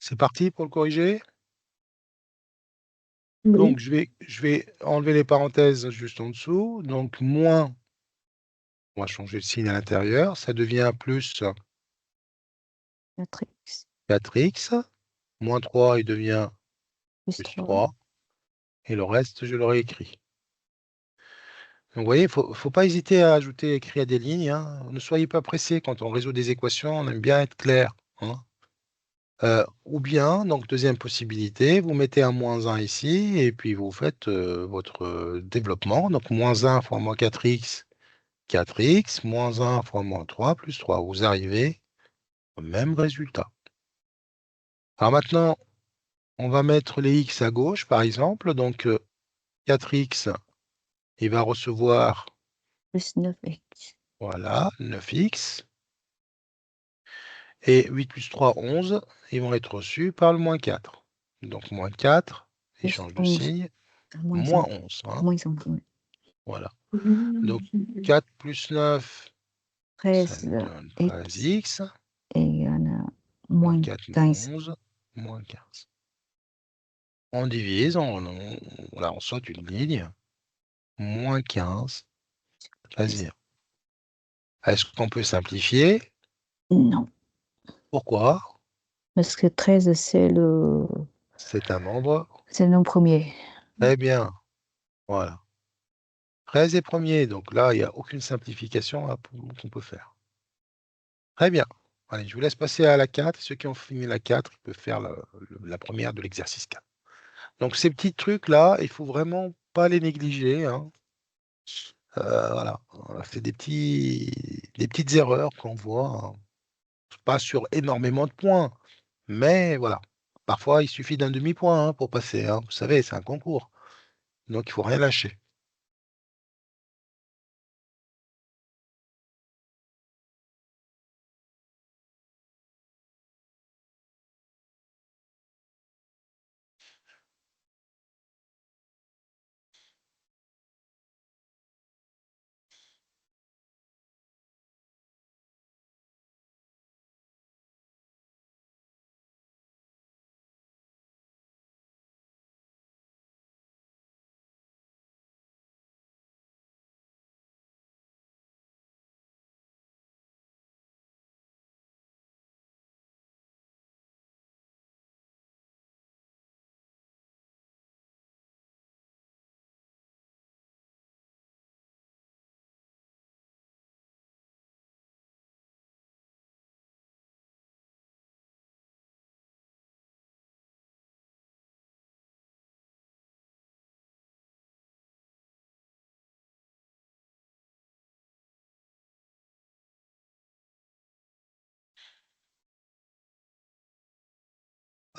C'est parti pour le corriger? Donc, Oui. je vais enlever les parenthèses juste en dessous. Donc, moins, on va changer le signe à l'intérieur. Ça devient plus 4x 4x. Moins 3, il devient plus plus 3. 3. Et le reste, je l'aurai écrit. Donc, vous voyez, faut pas hésiter à ajouter écrit à des lignes, hein. Ne soyez pas pressé quand on résout des équations, on aime bien être clair, hein. Ou bien, donc deuxième possibilité, vous mettez un moins 1 ici et puis vous faites, votre, développement. Donc moins 1 fois moins 4x, 4x, moins 1 fois moins 3 plus 3. Vous arrivez au même résultat. Alors maintenant, on va mettre les x à gauche, par exemple. Donc, 4x, il va recevoir, Plus 9x. voilà, 9x. Et 8 plus 3, 11. Ils vont être reçus par le moins 4. Donc moins 4, il Plus change de 11. signe, Moins moins 5. 11, hein. Moins 5. Oui. Voilà. Donc Oui. 4 plus 9, ça 13 nous donne x 13x. égale à Moins moins 4, moins 15. 11, moins 15. On divise, là, on saute une ligne. Moins 15, 13. Est-ce qu'on peut simplifier? Non, Pourquoi? parce que 13, C'est un nombre. c'est le premier. Très bien. Voilà. 13 est premier. Donc là, il n'y a aucune simplification qu'on peut faire. Très bien. Allez, je vous laisse passer à la 4. Ceux qui ont fini la 4, ils peuvent faire la première de l'exercice 4. Donc ces petits trucs-là, il faut vraiment pas les négliger, hein. Voilà, c'est des petites erreurs qu'on voit, hein. Pas sur énormément de points, mais voilà. Parfois, il suffit d'un demi-point, hein, pour passer, hein. Vous savez, c'est un concours, donc il faut rien lâcher.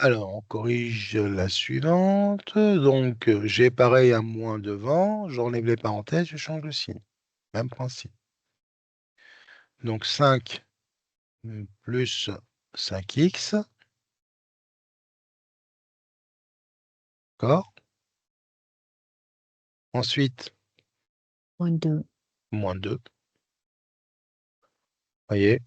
Alors, on corrige la suivante. Donc, j'ai pareil un moins devant, j'enlève les parenthèses, je change le signe. Même principe. Donc, 5 plus 5x. D'accord? Ensuite, moins 2. moins 2. Voyez,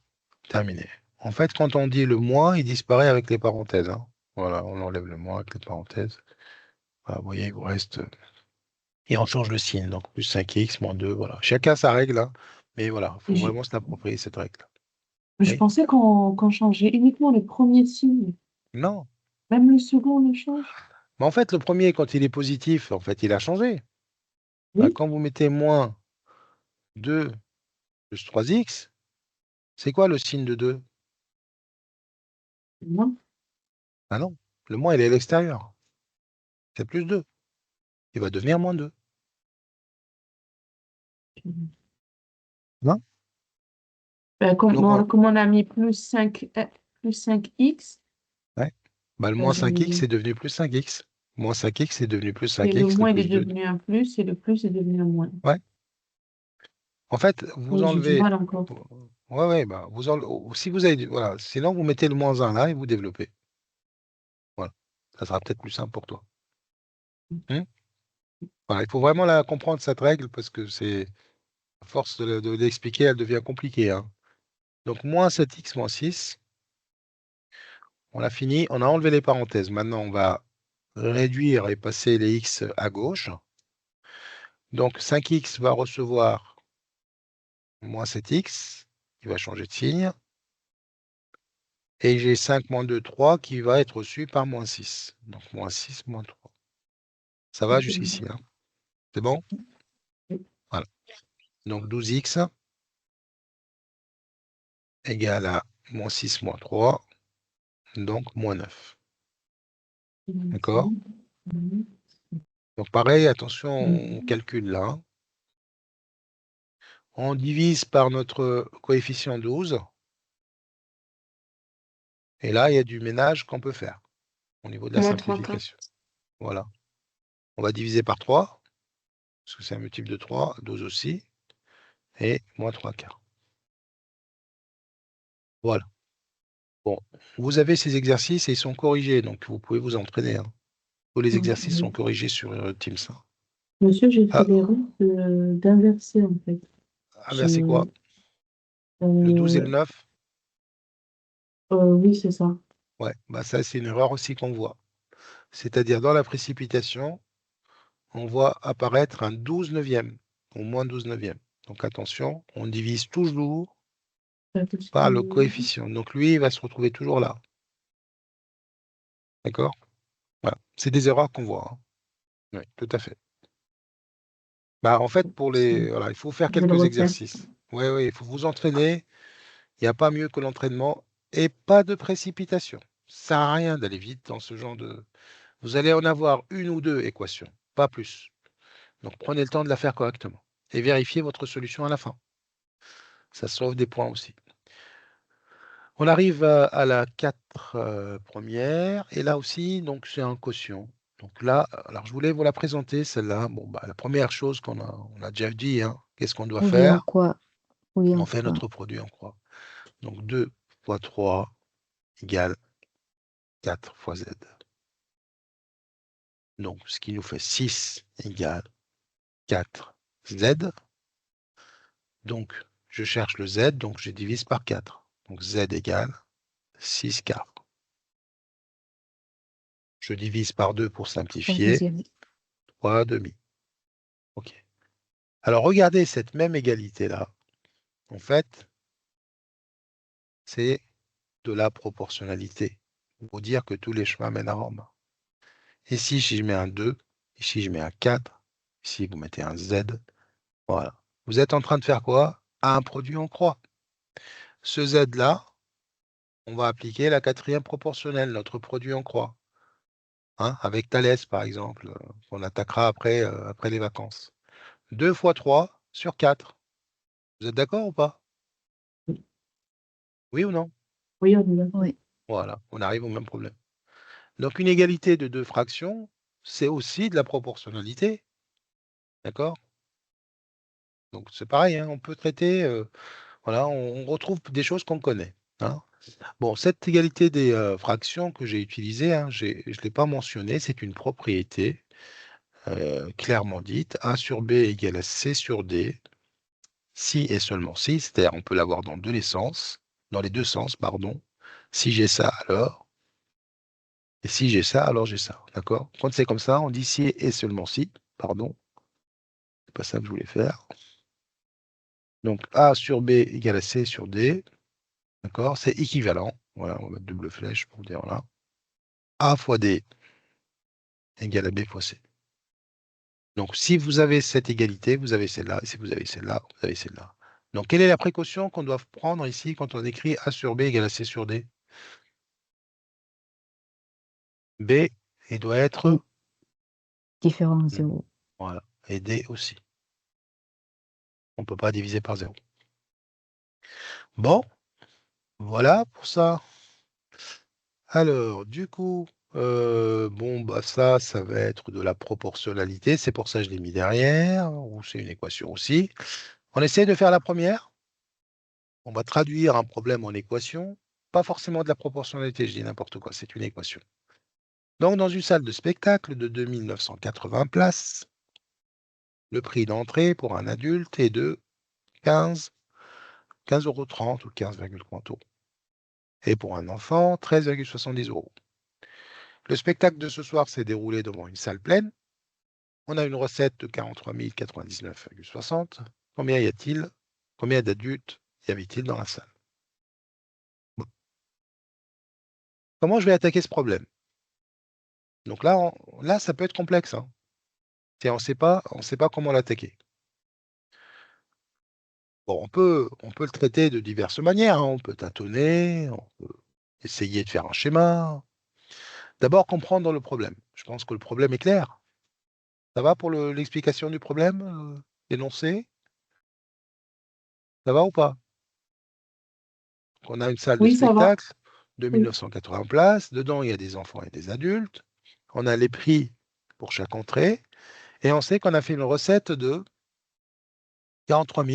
terminé. En fait, quand on dit le moins, il disparaît avec les parenthèses, hein. Voilà, on enlève le moins avec les parenthèses. Voilà, vous voyez, il vous reste... Et on change le signe, donc plus 5x, moins 2, voilà. Chacun sa règle, hein. Mais voilà, il faut Je, vraiment s'approprier cette règle. je Oui? pensais qu'on changeait uniquement le premier signe. Non. Même le second, on le change. Mais en fait, le premier, quand il est positif, en fait, il a changé. Bah, Oui, quand vous mettez moins 2 plus 3x, c'est quoi le signe de 2? non. Ah non, le moins, il est à l'extérieur. C'est plus 2. Il va devenir moins 2. Non? Comme, Donc, comme on a mis plus 5x, ouais. Bah, le moins 5x est devenu plus 5x. Moins 5x est devenu plus et le 5x, le moins il est plus 2. devenu un plus, et le plus est devenu un moins. Ouais. En fait, vous Oui, j'ai du enlevez. mal encore. Ouais, ouais, bah, si vous avez. Voilà. Sinon, vous mettez le moins 1 là et vous développez. Voilà. Ça sera peut-être plus simple pour toi. Voilà. Il faut vraiment la comprendre, cette règle, parce que c'est. À force de l'expliquer, elle devient compliquée, hein. Donc, moins 7x moins 6. On a fini. On a enlevé les parenthèses. Maintenant, on va réduire et passer les x à gauche. Donc, 5x va recevoir moins 7x, qui va changer de signe. Et j'ai 5 moins 2, 3 qui va être reçu par moins 6. Donc, moins 6, moins 3. Ça va jusqu'ici, hein? C'est bon? Voilà. Donc, 12x égale à moins 6, moins 3. Donc, moins 9. D'accord? Donc, pareil, attention, on calcule là, hein. On divise par notre coefficient 12. Et là, il y a du ménage qu'on peut faire au niveau de la Moins 3 quarts. simplification. Voilà. On va diviser par 3, parce que c'est un multiple de 3, 12 aussi, et moins 3 quarts. Voilà. Bon, vous avez ces exercices et ils sont corrigés, donc vous pouvez vous entraîner, hein. Tous les exercices sont corrigés sur Teams, hein. Monsieur, j'ai fait Ah, l'erreur d'inverser, en fait. inverser quoi? Le 12 et le Euh, 9? oui, c'est ça. Ouais, bah ça, c'est une erreur aussi qu'on voit. C'est-à-dire, dans la précipitation, on voit apparaître un 12 neuvième, ou moins 12 neuvième. Donc attention, on divise toujours Parce par le que- coefficient. Donc lui, il va se retrouver toujours là. D'accord? Voilà. C'est des erreurs qu'on voit, hein. Oui, tout à fait. Bah, en fait, voilà, il faut faire Je vais le quelques refaire. exercices. Oui, oui, il faut vous entraîner. Il n'y a pas mieux que l'entraînement et pas de précipitation. Ça ne sert à rien d'aller vite dans ce genre de... Vous allez en avoir une ou deux équations, pas plus. Donc prenez le temps de la faire correctement et vérifiez votre solution à la fin. Ça sauve des points aussi. On arrive à la 4 première et là aussi, donc c'est un quotient. Donc là, alors je voulais vous la présenter, celle-là. Bon, bah, la première chose on a déjà dit, hein, qu'est-ce qu'on doit Oui, en faire? quoi? Oui, On en fait quoi? notre produit en croix. Donc 2 fois 3 égale 4 fois z. Donc ce qui nous fait 6 égale 4z. Donc je cherche le z, donc je divise par 4. Donc z égale 6 quarts. Je divise par 2 pour Au simplifier, deuxième. 3 demi. OK. Alors regardez cette même égalité-là. En fait, c'est de la proportionnalité. Pour dire que tous les chemins mènent à Rome. Ici, si je mets un 2, ici je mets un 4, ici vous mettez un z. Voilà. Vous êtes en train de faire quoi? Un produit en croix. Ce z-là, on va appliquer la quatrième proportionnelle, notre produit en croix. Hein, avec Thalès, par exemple, qu'on attaquera après les vacances. 2 fois 3 sur 4. Vous êtes d'accord ou pas? Oui ou non? Oui, on y va. Oui. Voilà, on arrive au même problème. Donc, une égalité de deux fractions, c'est aussi de la proportionnalité. D'accord? Donc, c'est pareil, hein, on peut traiter, voilà, on retrouve des choses qu'on connaît. Hein. Bon, cette égalité des fractions que j'ai utilisée, hein, je ne l'ai pas mentionné, c'est une propriété clairement dite. A sur B égale à C sur D, si et seulement si, c'est-à-dire on peut l'avoir dans dans les deux sens, pardon. Si j'ai ça, alors, et si j'ai ça, alors j'ai ça. D'accord? Quand c'est comme ça, on dit si et seulement si, pardon. C'est pas ça que je voulais faire. Donc A sur B égale à C sur D. D'accord? C'est équivalent. Voilà, on va mettre double flèche pour dire là. A fois D égale à B fois C. Donc, si vous avez cette égalité, vous avez celle-là. Et si vous avez celle-là, vous avez celle-là. Donc, quelle est la précaution qu'on doit prendre ici quand on écrit A sur B égale à C sur D? B, il doit être... Différent 0. Voilà. Et D aussi. On ne peut pas diviser par 0. Bon, voilà pour ça. Alors, du coup, bon, bah ça va être de la proportionnalité. C'est pour ça que je l'ai mis derrière, ou c'est une équation aussi. On essaie de faire la première. On va traduire un problème en équation. Pas forcément de la proportionnalité, je dis n'importe quoi, c'est une équation. Donc, dans une salle de spectacle de 2980 places, le prix d'entrée pour un adulte est de 15,30 € ou 15,30 €. Et pour un enfant, 13,70 €. Le spectacle de ce soir s'est déroulé devant une salle pleine. On a une recette de 43 099,60 €. Combien y a-t-il? Combien d'adultes y avait-il dans la salle? Bon. Comment je vais attaquer ce problème? Donc là, là, ça peut être complexe. Hein. On ne sait pas comment l'attaquer. Bon, on peut le traiter de diverses manières. Hein. On peut tâtonner, on peut essayer de faire un schéma. D'abord, comprendre le problème. Je pense que le problème est clair. Ça va pour l'explication du problème, l'énoncé? Ça va ou pas? On a une salle de Oui, ça va. spectacle de Oui. 1980 places. Dedans, il y a des enfants et des adultes. On a les prix pour chaque entrée. Et on sait qu'on a fait une recette de 43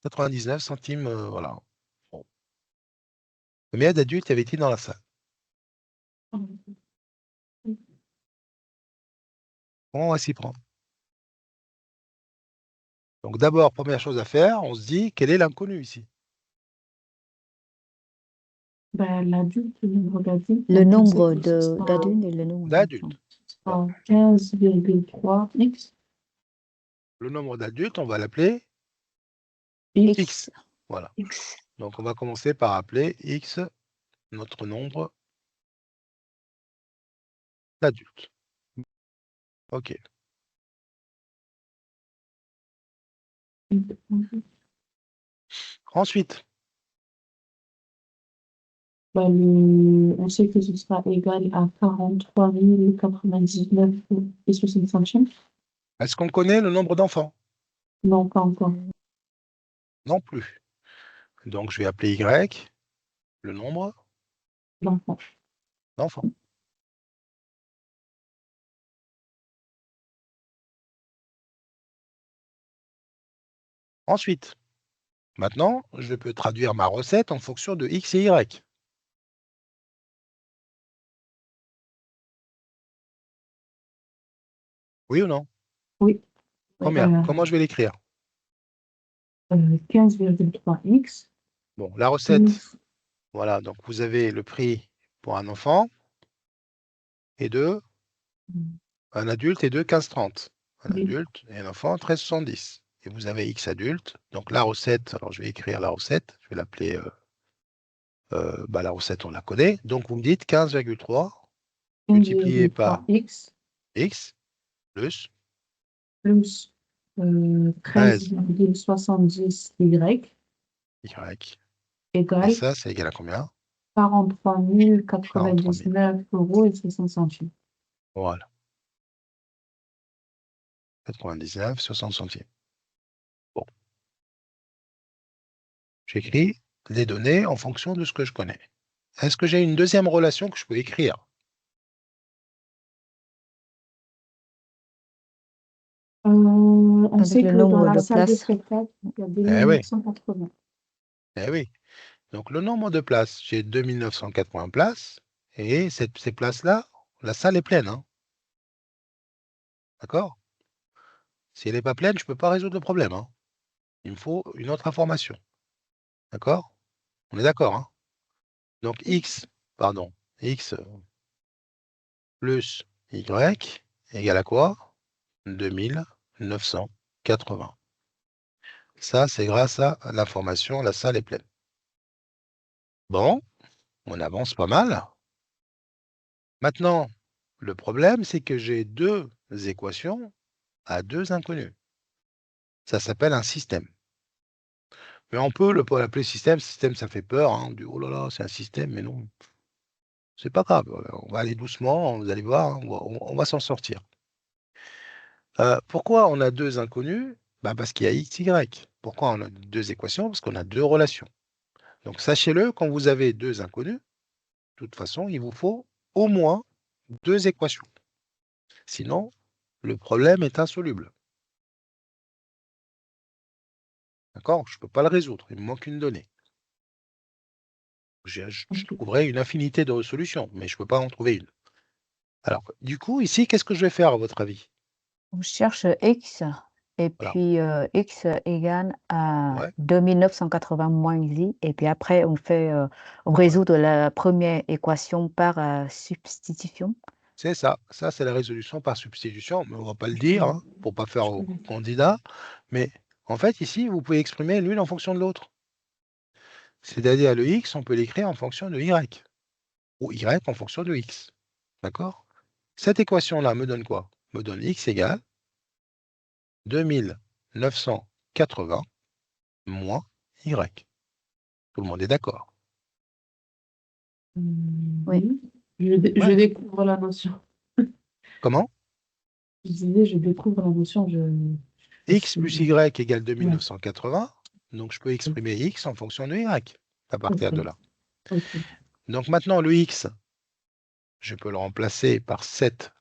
099 centimes. Voilà. Bon. Combien d'adultes y avait-il dans la salle? Comment on va s'y prendre? Donc d'abord, première chose à faire, on se dit, quel est l'inconnu ici? Ben, l'adulte, le nombre d'adultes, Le donc on sait nombre que ce sera d'adultes et le nombre d'enfants. D'adultes. Bon. 15,3 x. Le nombre d'adultes, on va l'appeler X. X. Voilà. X. Donc on va commencer par appeler X notre nombre d'adultes. OK. Ensuite, Ben, on sait que ce sera égal à 43 099 et 60 centimes. est-ce qu'on connaît le nombre d'enfants? Non, pas encore. Non plus. Donc je vais appeler Y le nombre L'enfant. d'enfants. Ensuite, maintenant, je peux traduire ma recette en fonction de X et Y. Oui ou non? Oui. Combien? Comment je vais l'écrire? 15,3 x. Bon, la recette, voilà, donc vous avez le prix pour un enfant et un adulte et 15,30. Un Oui. adulte et un enfant, 13,70. Et vous avez X adultes. Donc la recette, alors je vais écrire la recette, je vais l'appeler, la recette, on la connaît. Donc vous me dites 15,3 multiplié 15,3 par x X plus plus 13 13,70 y Y. Et égale ça, c'est égal à combien? 43 43 000. 099 € et 60 centimes. Voilà. 99, 60 centimes. Bon. J'écris les données en fonction de ce que je connais. Est-ce que j'ai une deuxième relation que je peux écrire? On Avec sait le que dans nombre la de salle de places. spectacle, il y a Eh oui, 2980. eh oui. Donc, le nombre de places, j'ai 2980 places. Et ces places-là, la salle est pleine. Hein. D'accord? Si elle n'est pas pleine, je ne peux pas résoudre le problème. Hein. Il me faut une autre information. D'accord? On est d'accord, hein? Donc x plus y égale à quoi? 2980. Ça, c'est grâce à l'information, la salle est pleine. Bon, on avance pas mal. Maintenant, le problème, c'est que j'ai deux équations à deux inconnus. Ça s'appelle un système. Mais on peut l'appeler système. Système, ça fait peur. Hein. On dit, oh là là, c'est un système, mais non. C'est pas grave. On va aller doucement, vous allez voir, hein, on va s'en sortir. Pourquoi on a deux inconnus? Parce qu'il y a x, y. Pourquoi on a deux équations? Parce qu'on a deux relations. Donc sachez-le, quand vous avez deux inconnus, de toute façon, il vous faut au moins deux équations. Sinon, le problème est insoluble. D'accord? Je ne peux pas le résoudre. Il me manque une donnée. Je trouverai une infinité de solutions, mais je ne peux pas en trouver une. Alors, du coup, ici, qu'est-ce que je vais faire à votre avis? On cherche x et Voilà. puis x égale à Ouais. 2980 moins y. Et puis après, on résout la première équation par substitution. C'est ça. Ça, c'est la résolution par substitution, mais on ne va pas le dire hein, pour ne pas faire au candidat. Mais en fait, ici, vous pouvez exprimer l'une en fonction de l'autre. C'est-à-dire le x, on peut l'écrire en fonction de y. Ou y en fonction de x. D'accord? Cette équation-là me donne quoi? Me donne x égale 2980 moins y. Tout le monde est d'accord? Oui. Je découvre la notion. Comment? Je disais, je découvre la notion. X plus y égale 2980. Donc, je peux exprimer x en fonction de y à partir de là. Ok. Donc, maintenant, le x, je peux le remplacer par cette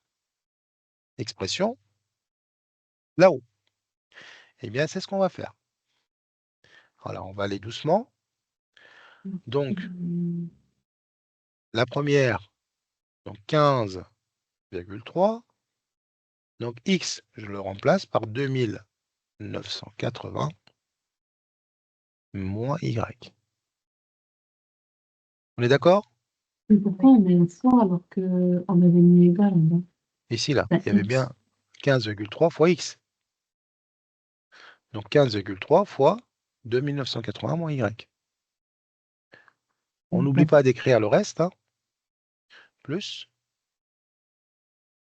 expression là-haut. Eh bien, c'est ce qu'on va faire. Alors, on va aller doucement. Donc, la première, donc 15,3. Donc, x, je le remplace par 2980 moins y. On est d'accord? Mais pourquoi on met une fois alors qu'on avait mis égal en bas? Ici, là, il y avait bien 15,3 fois x. Donc 15,3 fois 2980 moins y. On n'oublie pas d'écrire le reste, hein, plus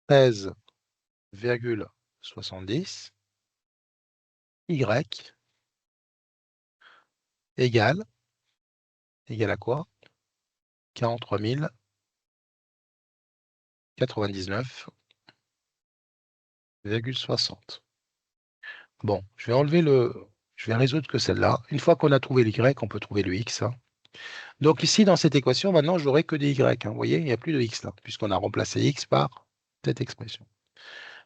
13,70 y égale à quoi? 43 099,60. Bon, je vais résoudre que celle-là. Une fois qu'on a trouvé l'y, on peut trouver le x. Hein. Donc ici, dans cette équation, maintenant, je n'aurai que des y. Hein. Vous voyez, il n'y a plus de x là, puisqu'on a remplacé x par cette expression.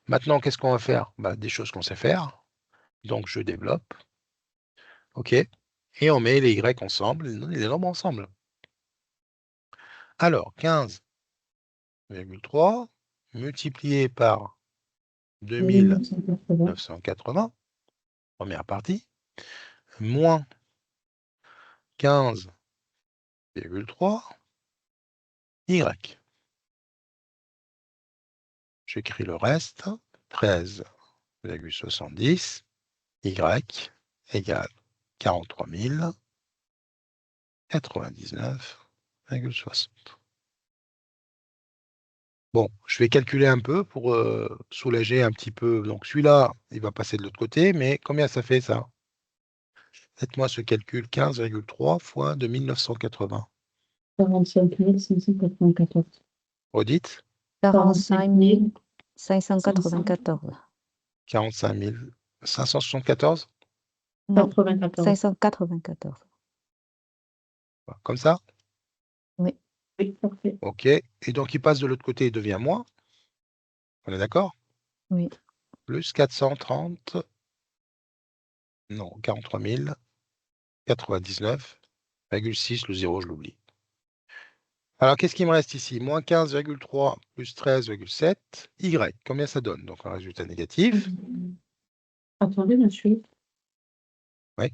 Maintenant, qu'est-ce qu'on va faire? Des choses qu'on sait faire. Donc, je développe. OK. Et on met les y ensemble, les nombres ensemble. Alors, 15,3 multiplié par 2980, première partie, moins 15,3 y. J'écris le reste, 13,70 y égale 43 099,60. Bon, je vais calculer un peu pour soulager un petit peu. Donc celui-là, il va passer de l'autre côté, mais combien ça fait ça? Faites-moi ce calcul, 15,3 fois 2980. 45 594. Redites, 45 594. 45 574, Non, 94. 594. comme ça? Oui. Oui, parfait. OK. Et donc, il passe de l'autre côté, il devient moins. On est d'accord? Oui. Plus 430 Non, 43 099,6, le 0, je l'oublie. Alors, qu'est-ce qui me reste ici? Moins 15,3 plus 13,7, Y. Combien ça donne? Donc, un résultat négatif. Attendez, monsieur. Oui.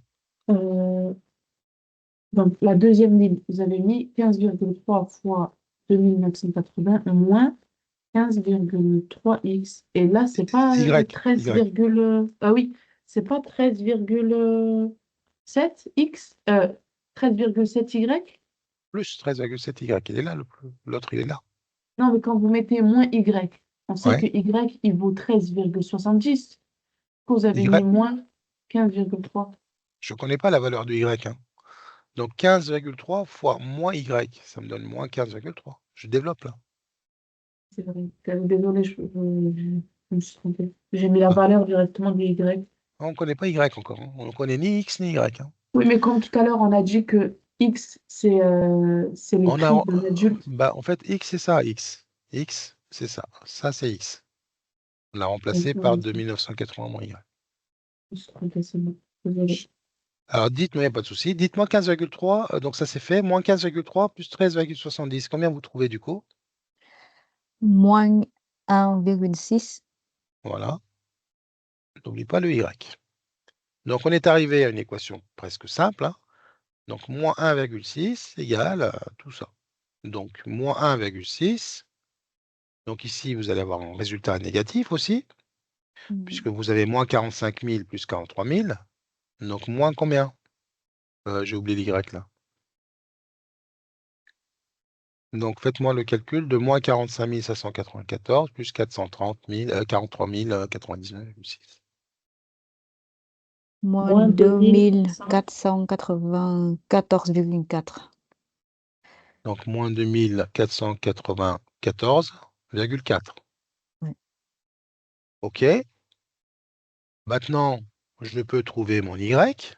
Donc, la deuxième ligne, vous avez mis 15,3 fois 2980 moins 15,3x. Et là, c'est pas Y. 13, Y. ah oui, c'est pas 13,7x, 13,7y. Plus 13,7 Y. Il est là, l'autre, il est là. Non, mais quand vous mettez moins y, on sait Ouais. que y, il vaut 13,70. Vous avez Y. mis moins 15,3. Je ne connais pas la valeur de Y. Hein. Donc, 15,3 fois moins Y. Ça me donne moins 15,3. Je développe là. C'est vrai. Désolée, je me suis trompée. J'ai mis la Ah. valeur directement de y. On ne connaît pas Y encore. Hein. On ne connaît ni X ni Y. Hein. Oui, mais comme tout à l'heure, on a dit que X, c'est le On prix a, d'un adulte. bah, en fait, X, c'est ça, X. X, c'est ça. Ça, c'est X. On l'a remplacé par 2980 moins Y. Je me suis trompée, c'est bon. Désolée. Alors, dites-moi, il n'y a pas de souci. Dites-moi 15,3. Donc, ça, c'est fait. Moins 15,3 plus 13,70. Combien vous trouvez du coup? Moins 1,6. Voilà. N'oublie pas le Y. Donc, on est arrivé à une équation presque simple. Hein. Donc, moins 1,6 égale tout ça. Donc, moins 1,6. Donc, ici, vous allez avoir un résultat négatif aussi, puisque vous avez moins 45 000 plus 43 000. Donc, moins combien? J'ai oublié l'Y là. Donc, faites-moi le calcul de moins 45 594 plus 430 000, 43 099,6. Moins Moins 2494,4. Donc, moins 2494,4. Ouais. OK. Maintenant, je peux trouver mon Y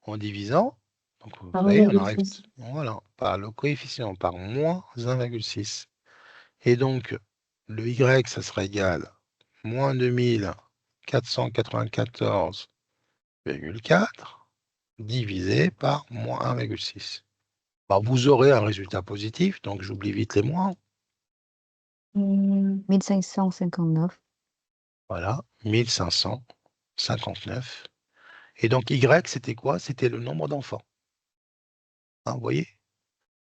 en divisant. Donc, vous Par voyez, on arrive 1,6. voilà, par le coefficient, par moins 1,6. Et donc, le Y, ça sera égal moins 2494,4 divisé par moins 1,6. Bah, vous aurez un résultat positif, donc j'oublie vite les moins. 1559. Voilà, 1559. Et donc Y, c'était quoi? C'était le nombre d'enfants. Hein, vous voyez?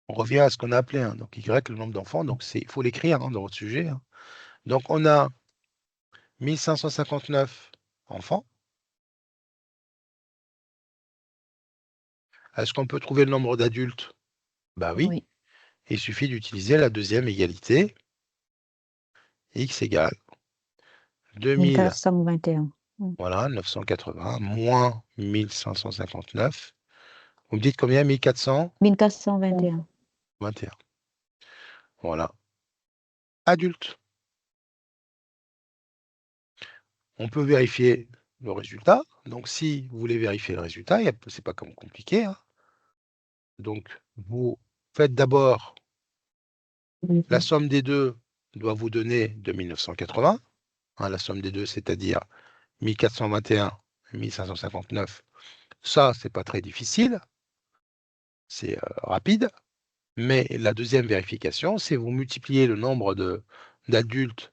On revient à ce qu'on a appelé, hein, donc Y, le nombre d'enfants, donc il faut l'écrire hein, dans votre sujet. Hein. Donc on a 1559 enfants. Est-ce qu'on peut trouver le nombre d'adultes? Bah oui. Oui. Il suffit d'utiliser la deuxième égalité. X égale 2000, 1421. voilà, 980, moins 1559. Vous me dites combien? 1421. 1421. Voilà. Adultes. On peut vérifier le résultat. Donc, si vous voulez vérifier le résultat, c'est pas comme compliqué. Hein. Donc, vous faites d'abord la somme des deux doit vous donner 2980. Hein, la somme des deux, c'est-à-dire 1421 et 1559. Ça, c'est pas très difficile. C'est rapide. Mais la deuxième vérification, c'est vous multipliez le nombre d'adultes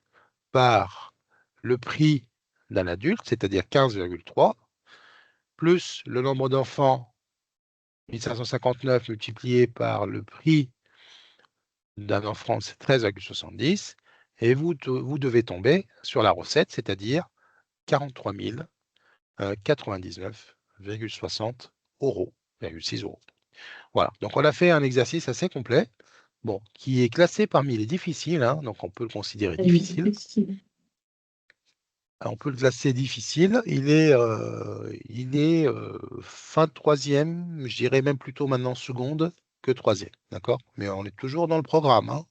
par le prix d'un adulte, c'est-à-dire 15,3, plus le nombre d'enfants, 1559 multiplié par le prix d'un enfant, c'est 13,70, et vous devez tomber sur la recette, c'est-à-dire 43 099,60 euros, 6 euros. Voilà, donc on a fait un exercice assez complet, bon, qui est classé parmi les difficiles, hein, donc on peut le considérer difficile. On peut le classer difficile. Il est fin de troisième, je dirais même plutôt maintenant seconde que troisième, d'accord? Mais on est toujours dans le programme. Hein.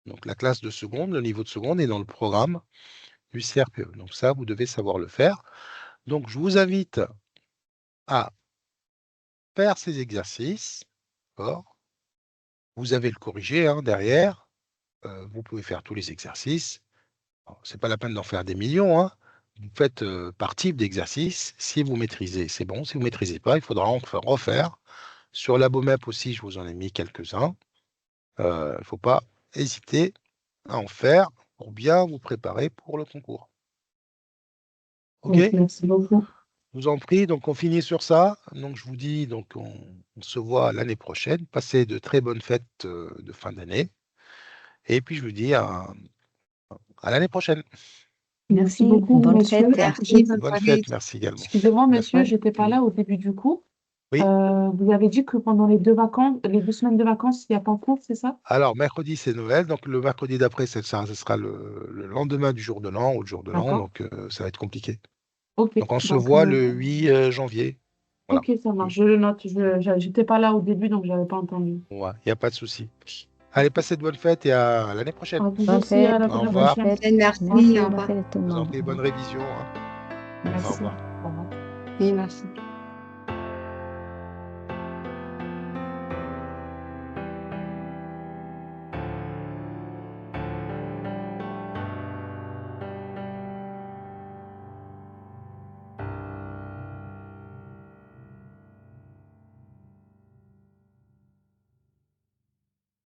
Donc la classe de seconde, le niveau de seconde est dans le programme du CRPE. Donc ça, vous devez savoir le faire. Donc je vous invite à faire ces exercices. D'accord? Vous avez le corrigé hein, derrière. Vous pouvez faire tous les exercices. Ce n'est pas la peine d'en faire des millions. Hein. vous faites par type d'exercice. Si vous maîtrisez, c'est bon. Si vous ne maîtrisez pas, il faudra en refaire. Sur la BOMEP aussi, je vous en ai mis quelques-uns. Il ne faut pas hésiter à en faire pour bien vous préparer pour le concours. OK? Merci beaucoup. Je vous en prie, donc on finit sur ça. Donc je vous dis, donc on se voit l'année prochaine. Passez de très bonnes fêtes de fin d'année. Et puis je vous dis à l'année prochaine. Merci beaucoup, bonne monsieur. fête. Merci, bonne Bonne soirée. fête, merci également. Excusez-moi, monsieur, Ouais. j'étais pas là au début du cours. Oui. Vous avez dit que pendant les 2 semaines de vacances, il n'y a pas de cours, c'est ça? Alors, mercredi, c'est Noël. Donc, le mercredi d'après, ce sera le lendemain du jour de l'an ou le jour de l'an. D'accord. Donc, ça va être compliqué. Ok. Donc, on se Donc, voit le 8 janvier. Voilà. ok, ça marche. Je le note. J'étais pas là au début, donc j'avais pas entendu. Ouais, il n'y a pas de souci. Allez, passez de bonnes fêtes et à l'année prochaine. À vous Bonne aussi, à fête. la Au prochaine. revoir. Bonne fête. Merci, Merci, au bonne revoir. fête à tout Je le vous en monde. prie, bonne révision. Hein. Merci. Au revoir. Au revoir. Oui, merci.